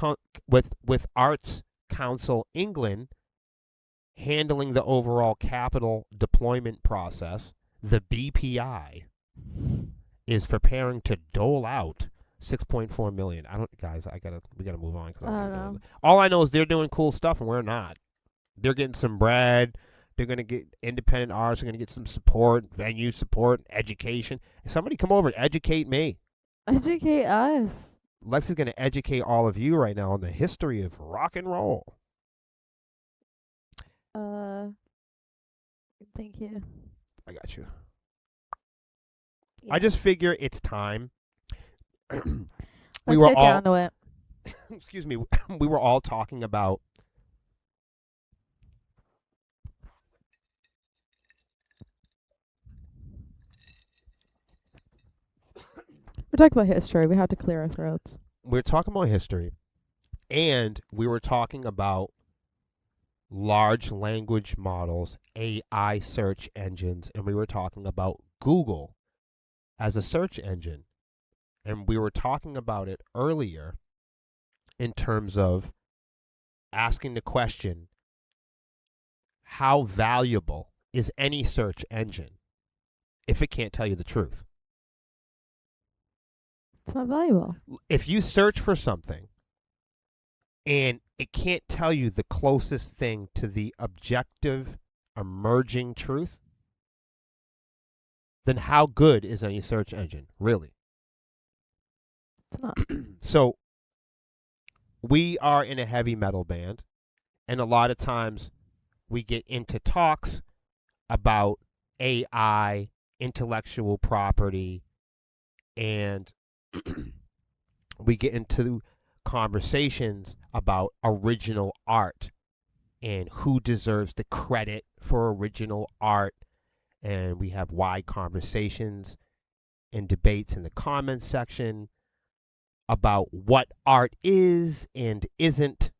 Council England handling the overall capital deployment process, the BPI is preparing to dole out 6.4 million. We gotta move on. 'Cause I don't know. All I know is they're doing cool stuff and we're not. They're getting some bread. They're gonna get independent artists. They're gonna get some support, venue support, education. Somebody come over and educate me. Educate us. Lexi's gonna educate all of you right now on the history of rock and roll. Thank you. I got you. Yeah. I just figure it's time. Let's were get all down to it. excuse me. We were all talking about We're talking about history. We have to clear our throats. history, and we were talking about large language models, AI search engines, and we were talking about Google as a search engine. And we were talking about it earlier in terms of asking the question, how valuable is any search engine if it can't tell you the truth? It's not valuable. If you search for something and it can't tell you the closest thing to the objective emerging truth, then how good is any search engine, really? It's not. So we are in a heavy metal band, and a lot of times we get into talks about AI, intellectual property, and we get into conversations about original art and who deserves the credit for original art. And we have wide conversations and debates in the comments section about what art is and isn't.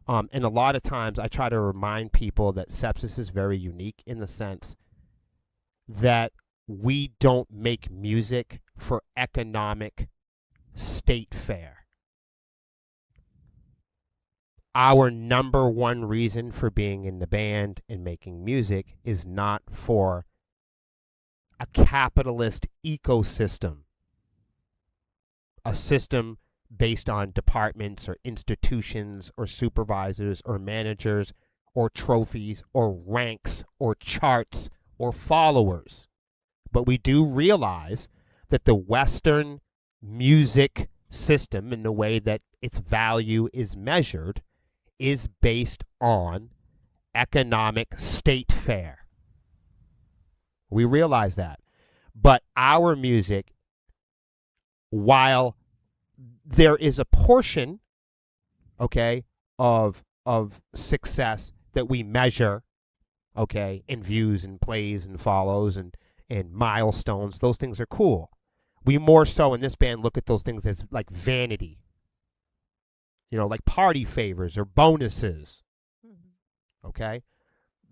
And a lot of times I try to remind people that Sepsiss is very unique in the sense that we don't make music for economic state fare. Our number one reason for being in the band and making music is not for a capitalist ecosystem, a system based on departments or institutions or supervisors or managers or trophies or ranks or charts or followers. But we do realize that the Western music system and the way that its value is measured is based on economic state fare. We realize that. But our music, while there is a portion, okay, of success that we measure, okay, in views and plays and follows and milestones, those things are cool. We more so in this band look at those things as like vanity, you know, like party favors or bonuses, okay?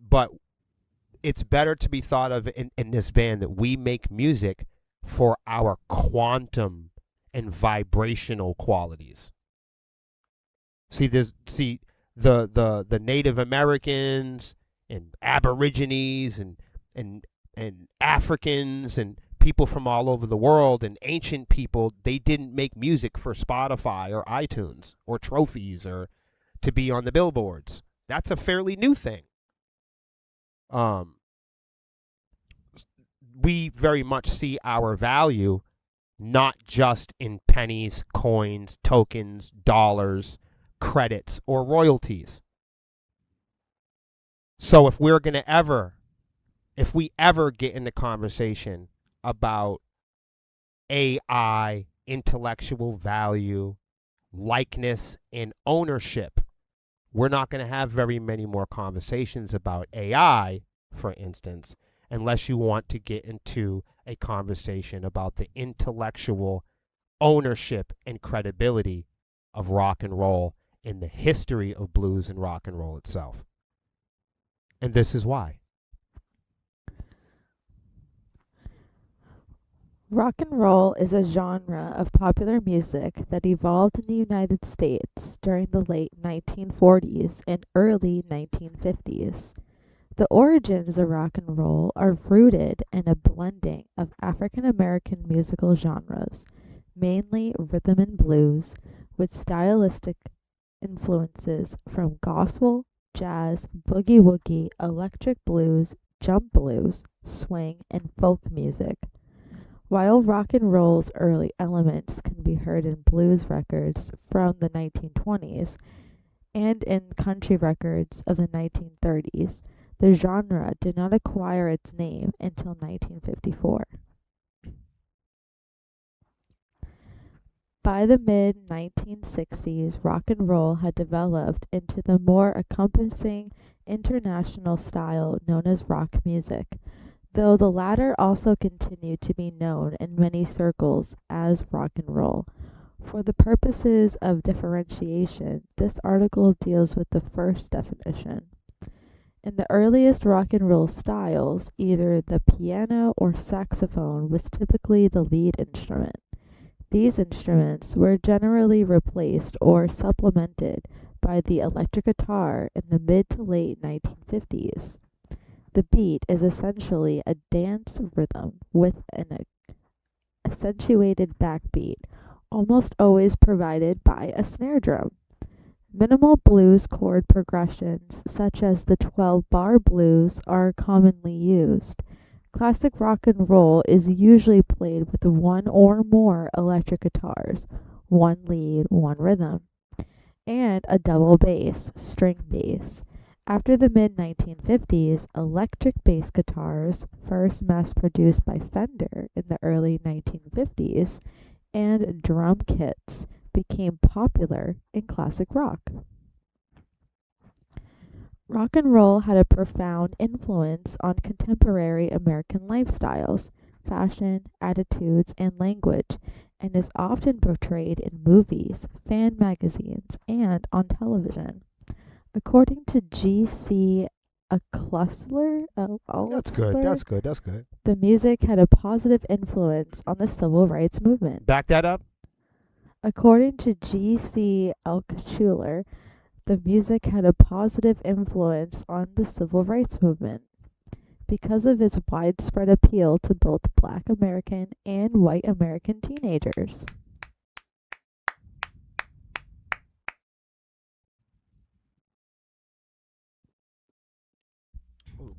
But it's better to be thought of in this band that we make music for our quantum and vibrational qualities. See, the Native Americans and Aborigines and Africans and people from all over the world and ancient people, they didn't make music for Spotify or iTunes or trophies or to be on the billboards. That's a fairly new thing. We very much see our value not just in pennies, coins, tokens, dollars, credits, or royalties. So if we ever get in the conversation about AI, intellectual value, likeness, and ownership, we're not going to have very many more conversations about AI, for instance, unless you want to get into a conversation about the intellectual ownership and credibility of rock and roll in the history of blues and rock and roll itself. And this is why. Rock and roll is a genre of popular music that evolved in the United States during the late 1940s and early 1950s. The origins of rock and roll are rooted in a blending of African American musical genres, mainly rhythm and blues, with stylistic influences from gospel, jazz, boogie-woogie, electric blues, jump blues, swing, and folk music. While rock and roll's early elements can be heard in blues records from the 1920s and in country records of the 1930s, the genre did not acquire its name until 1954. By the mid-1960s, rock and roll had developed into the more encompassing international style known as rock music, though the latter also continued to be known in many circles as rock and roll. For the purposes of differentiation, this article deals with the first definition. In the earliest rock and roll styles, either the piano or saxophone was typically the lead instrument. These instruments were generally replaced or supplemented by the electric guitar in the mid to late 1950s. The beat is essentially a dance rhythm with an accentuated backbeat, almost always provided by a snare drum. Minimal blues chord progressions, such as the 12-bar blues, are commonly used. Classic rock and roll is usually played with one or more electric guitars, one lead, one rhythm, and a double bass, string bass. After the mid 1950s, electric bass guitars, first mass produced by Fender in the early 1950s, and drum kits became popular in classic rock. Rock and roll had a profound influence on contemporary American lifestyles, fashion, attitudes, and language, and is often portrayed in movies, fan magazines, and on television. According to G.C. That's good. That's good. That's good. the music had a positive influence on the civil rights movement. Back that up. According to G.C. Altschuler, the music had a positive influence on the civil rights movement because of its widespread appeal to both Black American and white American teenagers.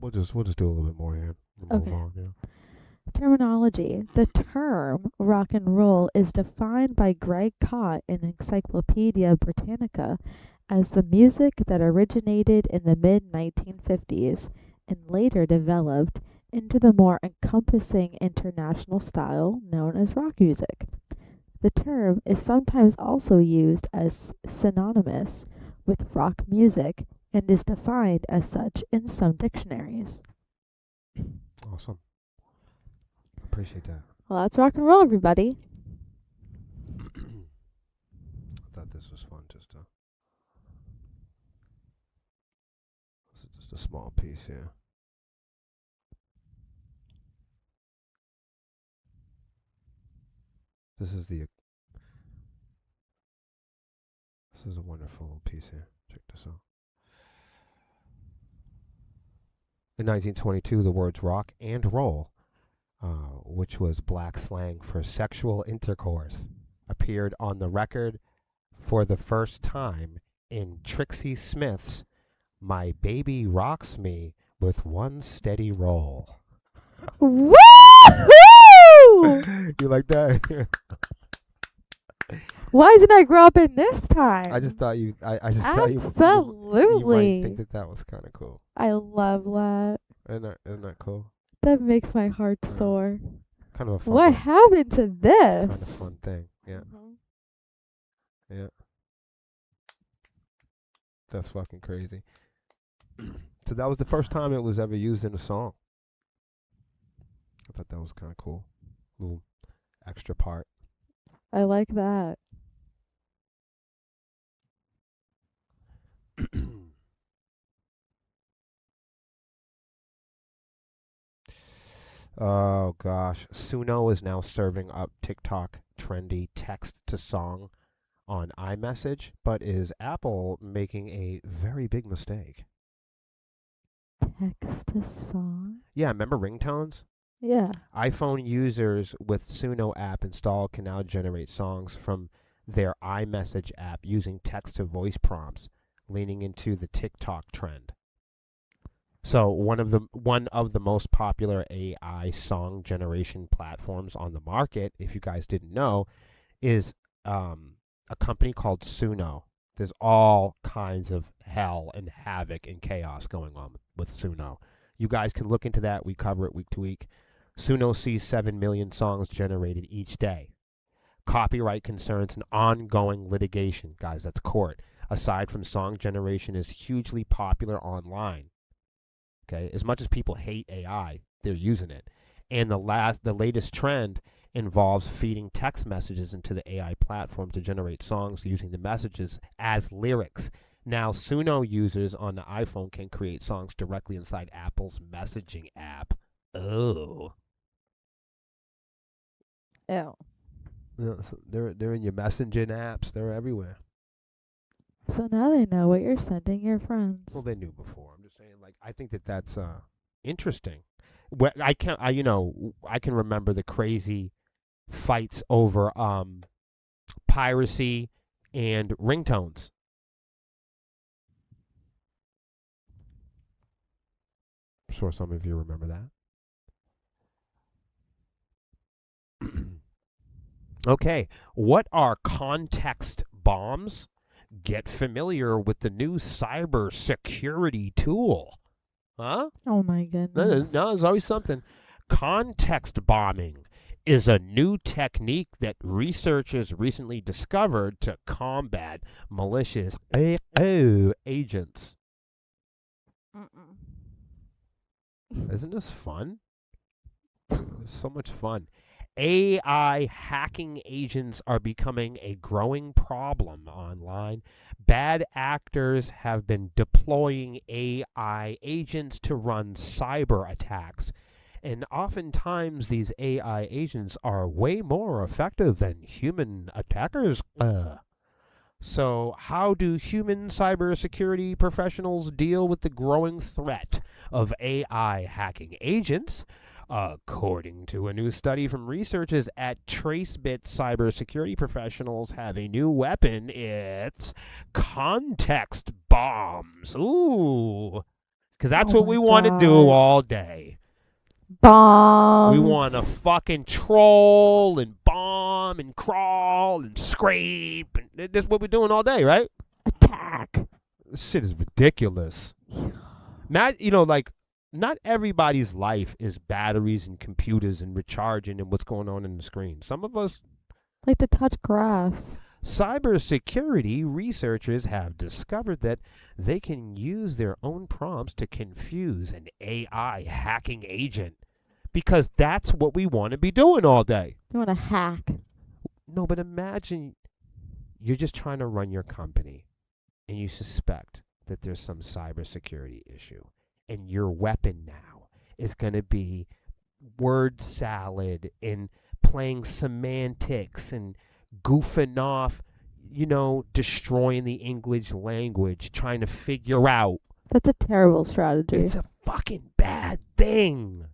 We'll just do a little bit more here. We'll move Okay. on, yeah. Terminology. The term rock and roll is defined by Greg Cott in Encyclopedia Britannica as the music that originated in the mid 1950s and later developed into the more encompassing international style known as rock music. The term is sometimes also used as synonymous with rock music and is defined as such in some dictionaries. Awesome. Appreciate that. Well, that's rock and roll, everybody. I thought this was fun. This is just a small piece here. This is a wonderful little piece here. Check this out. In 1922, the words rock and roll, which was black slang for sexual intercourse, appeared on the record for the first time in Trixie Smith's My Baby Rocks Me with One Steady Roll. Woo! You like that? Why didn't I grow up in this time? I just thought you Absolutely. might think that was kind of cool. I love that. Isn't that cool? That makes my heart soar. Kind of a fun What happened to this? kind of fun thing. Yeah. Mhm. Yeah. That's fucking crazy. So that was the first time it was ever used in a song. I thought that was kind of cool. Little extra part. I like that. Oh gosh, Suno is now serving up TikTok trendy text to song on iMessage, but is Apple making a very big mistake? Text to song? Yeah, remember ringtones? Yeah. iPhone users with Suno app installed can now generate songs from their iMessage app using text to voice prompts, leaning into the TikTok trend. So one of the most popular AI song generation platforms on the market, if you guys didn't know, is a company called Suno. There's all kinds of hell and havoc and chaos going on with Suno. You guys can look into that. We cover it week to week. Suno sees 7 million songs generated each day. Copyright concerns and ongoing litigation, guys, that's court, aside from song generation, is hugely popular online. Okay, as much as people hate AI, they're using it. And the latest trend involves feeding text messages into the AI platform to generate songs using the messages as lyrics. Now, Suno users on the iPhone can create songs directly inside Apple's messaging app. Oh. Ew. Yeah, so they're in your messaging apps. They're everywhere. So now they know what you're sending your friends. Well, they knew before. I'm just saying, like, I think that's interesting. I can remember the crazy fights over piracy and ringtones. I'm sure some of you remember that. Okay, what are context bombs? Get familiar with the new cyber security tool. Huh? Oh my goodness. No, there's always something. Context bombing is a new technique that researchers recently discovered to combat malicious agents. Isn't this fun? It's so much fun. AI hacking agents are becoming a growing problem online. Bad actors have been deploying AI agents to run cyber attacks. And oftentimes these AI agents are way more effective than human attackers. So how do human cybersecurity professionals deal with the growing threat of AI hacking agents? According to a new study from researchers at TraceBit, cybersecurity professionals have a new weapon. It's context bombs. Ooh. Because that's Oh what we my want to do God. all day. Bombs. We want to fucking troll and bomb and crawl and scrape. And that's what we're doing all day, right? Attack. This shit is ridiculous. Not everybody's life is batteries and computers and recharging and what's going on in the screen. Some of us Like to touch grass. cybersecurity researchers have discovered that they can use their own prompts to confuse an AI hacking agent because that's what we want to be doing all day. You want to hack. No, but imagine you're just trying to run your company and you suspect that there's some cybersecurity issue. And your weapon now is going to be word salad and playing semantics and goofing off, destroying the English language, trying to figure out. That's a terrible strategy. It's a fucking bad thing.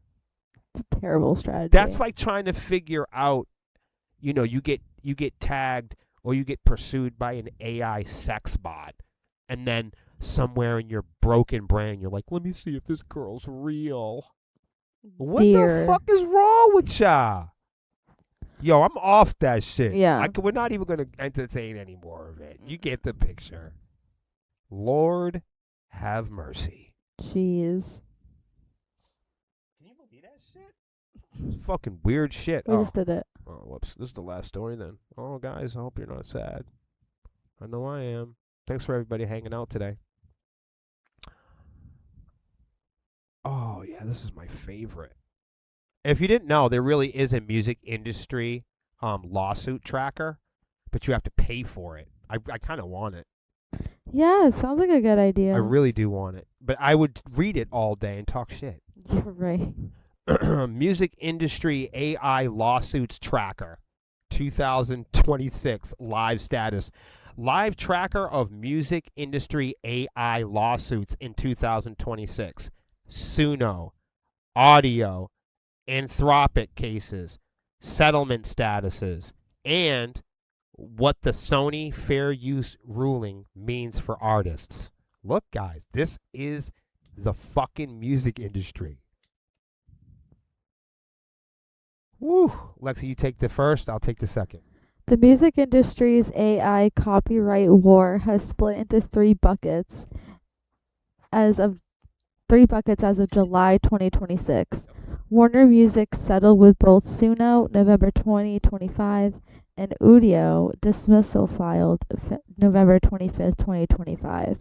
It's a terrible strategy. That's like trying to figure out, you get tagged or you get pursued by an AI sex bot. And then somewhere in your broken brain, you're like, let me see if this girl's real. What the fuck is wrong with ya? Yo, I'm off that shit. Yeah. We're not even going to entertain any more of it. You get the picture. Lord have mercy. Jeez. Can you believe that shit? It's fucking weird shit. We just did it. Oh, whoops. This is the last story then. Oh, guys, I hope you're not sad. I know I am. Thanks for everybody hanging out today. Oh, yeah, this is my favorite. If you didn't know, there really is a music industry lawsuit tracker, but you have to pay for it. I kind of want it. Yeah, it sounds like a good idea. I really do want it. But I would read it all day and talk shit. You're right. Music industry AI lawsuits tracker 2026 live status. Live tracker of music industry AI lawsuits in 2026. Suno, Audio, Anthropic cases, settlement statuses, and what the Sony fair use ruling means for artists. Look, guys, this is the fucking music industry. Woo. Lexi, you take the first, I'll take the second. The music industry's AI copyright war has split into three buckets as of July 2026. Warner Music settled with both Suno November 2025 and Udio dismissal filed November 25th, 2025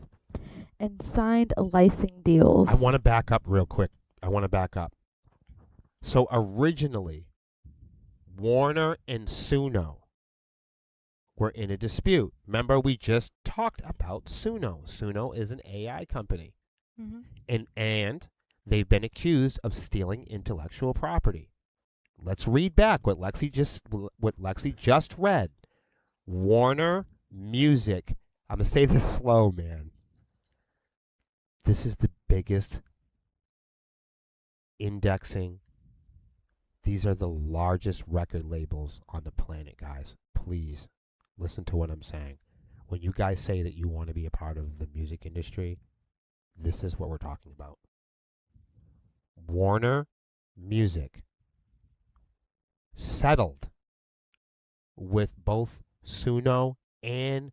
and signed licensing deals. I want to back up real quick. So originally, Warner and Suno were in a dispute. Remember, we just talked about Suno. Suno is an AI company. Mm-hmm. And they've been accused of stealing intellectual property. Let's read back what Lexi just read. Warner Music. I'm going to say this slow, man. This is the biggest indexing. These are the largest record labels on the planet, guys. Please listen to what I'm saying. When you guys say that you want to be a part of the music industry, this is what we're talking about. Warner Music settled with both Suno and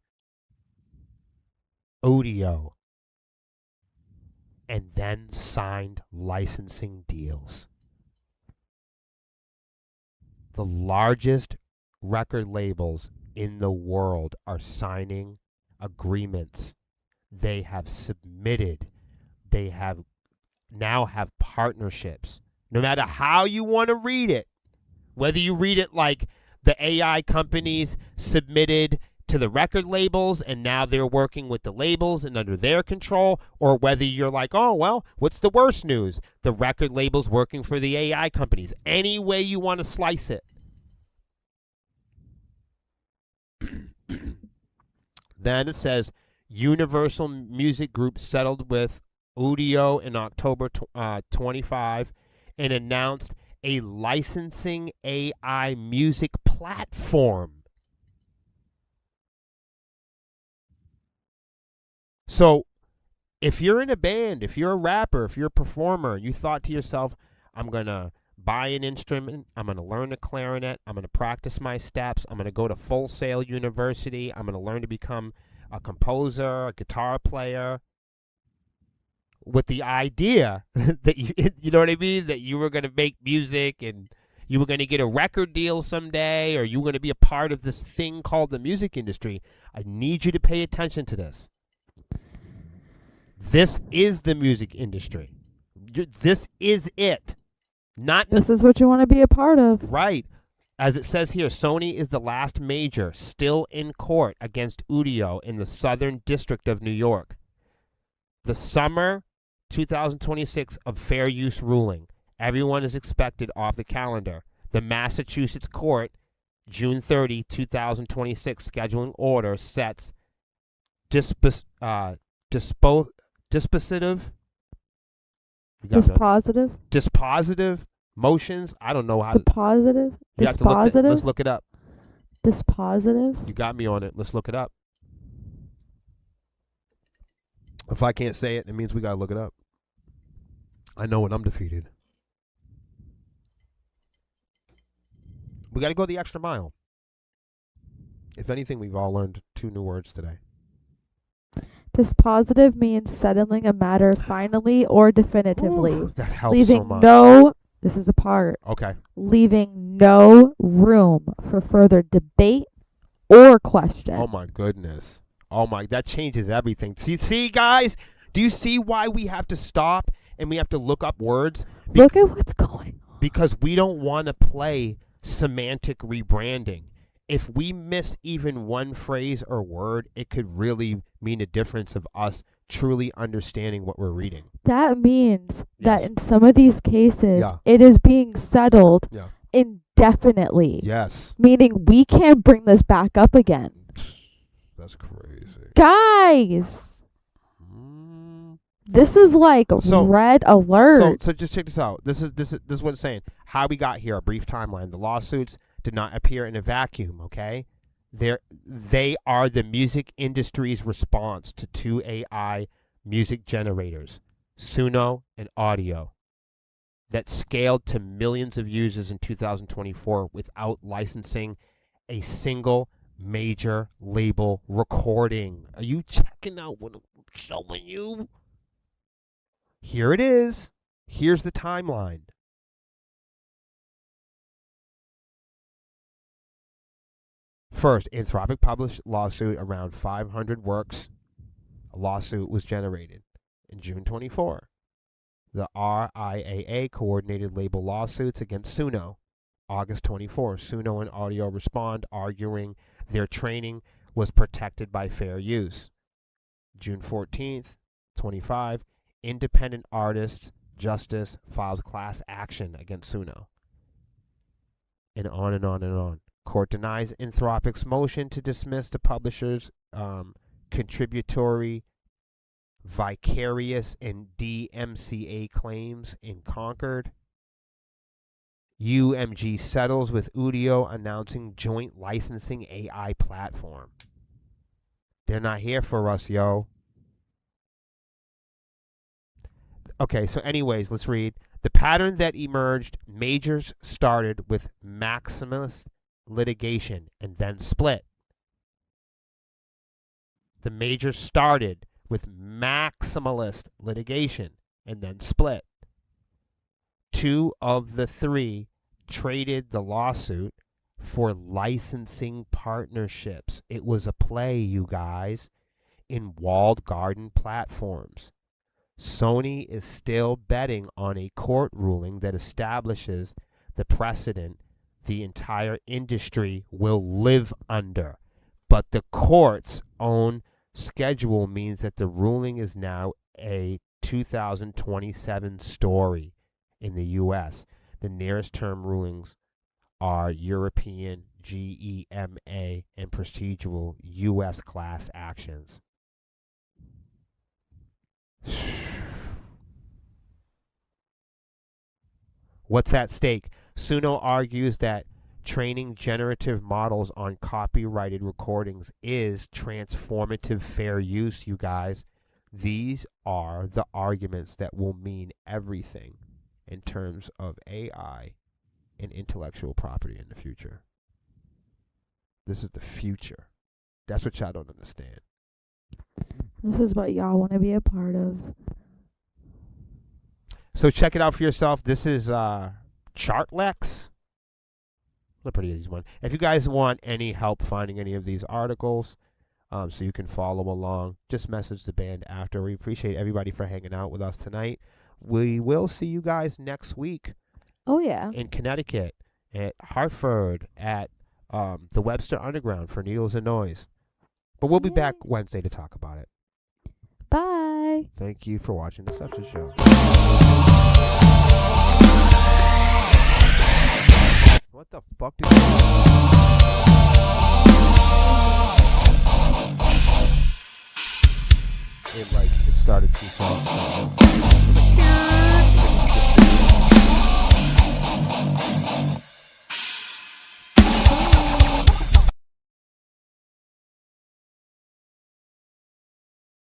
Audio and then signed licensing deals. The largest record labels in the world are signing agreements. They have submitted. They have now have partnerships. No matter how you want to read it, whether you read it like the AI companies submitted to the record labels and now they're working with the labels and under their control, or whether you're like, oh, well, what's the worst news? The record labels working for the AI companies. Any way you want to slice it. Then it says Universal Music Group settled with Audio in October 25 and announced a licensing AI music platform. So if you're in a band, if you're a rapper, if you're a performer, you thought to yourself, I'm going to buy an instrument, I'm going to learn the clarinet, I'm going to practice my steps, I'm going to go to Full Sail University, I'm going to learn to become a composer, a guitar player, with the idea that you know what I mean, that you were going to make music and you were going to get a record deal someday, or you were going to be a part of this thing called the music industry. I need you to pay attention to this. This is the music industry. This is it. Not This is what you want to be a part of. right. As it says here, Sony is the last major still in court against Udio in the Southern District of New York. The summer 2026 of fair use ruling. Everyone is expected off the calendar. The Massachusetts court, June 30, 2026 scheduling order sets dispositive. Dispositive. Motions. I don't know how. Dispositive. You have to look Dispositive. let's look it up. Dispositive. You got me on it. Let's look it up. If I can't say it, it means we gotta look it up. I know when I'm defeated. We gotta go the extra mile. If anything, we've all learned 2 new words today. Dispositive means settling a matter finally or definitively, Ooh, that helps leaving so much. this is the part, Okay. leaving no room for further debate or question. Oh my goodness. Oh my, that changes everything. See, guys, do you see why we have to stop and we have to look up words? Look at what's going on. Because we don't want to play semantic rebranding. If we miss even one phrase or word, it could really mean a difference of us truly understanding what we're reading. That means that Yes. in some of these cases, Yeah. it is being settled Yeah. indefinitely, Yes. meaning we can't bring this back up again. That's crazy. Guys, Mm. this is like So- red alert. So just check this out. This is what it's saying. How we got here, a brief timeline. The lawsuits did not appear in a vacuum, okay? They are the music industry's response to 2 AI music generators, Suno and Audio, that scaled to millions of users in 2024 without licensing a single major label recording. Are you checking out what I'm showing you? Here it is. Here's the timeline. First, Anthropic published lawsuit around 500 works. A lawsuit was generated in June 24. The RIAA coordinated label lawsuits against Suno. August 24, Suno and Audio respond, arguing their training was protected by fair use. June 14th, 25, Independent Artists Justice files class action against Suno. And on and on and on. Court denies Anthropic's motion to dismiss the publisher's contributory, vicarious, and DMCA claims in Concord. UMG settles with Udio, announcing joint licensing AI platform. They're not here for us, yo. Okay, so anyways, let's read. The pattern that emerged, majors started with maximalist litigation and then split. The majors started with maximalist litigation and then split. 2 of the 3 traded the lawsuit for licensing partnerships. It was a play, you guys, in walled garden platforms. Sony is still betting on a court ruling that establishes the precedent the entire industry will live under. But the court's own schedule means that the ruling is now a 2027 story in the U.S. The nearest term rulings are European, GEMA, and procedural U.S. class actions. What's at stake? Suno argues that training generative models on copyrighted recordings is transformative fair use, you guys. These are the arguments that will mean everything in terms of AI and intellectual property in the future. This is the future. That's what y'all don't understand. This is what y'all want to be a part of. So check it out for yourself. This is Chartlex. A pretty easy one. If you guys want any help finding any of these articles, so you can follow along, just message the band after. We appreciate everybody for hanging out with us tonight. We will see you guys next week. Oh, yeah. In Connecticut, at Hartford, at the Webster Underground for Needles and Noise. But we'll be back Wednesday to talk about it. Bye. Thank you for watching the Sepsiss Show. What the fuck did it started too soft.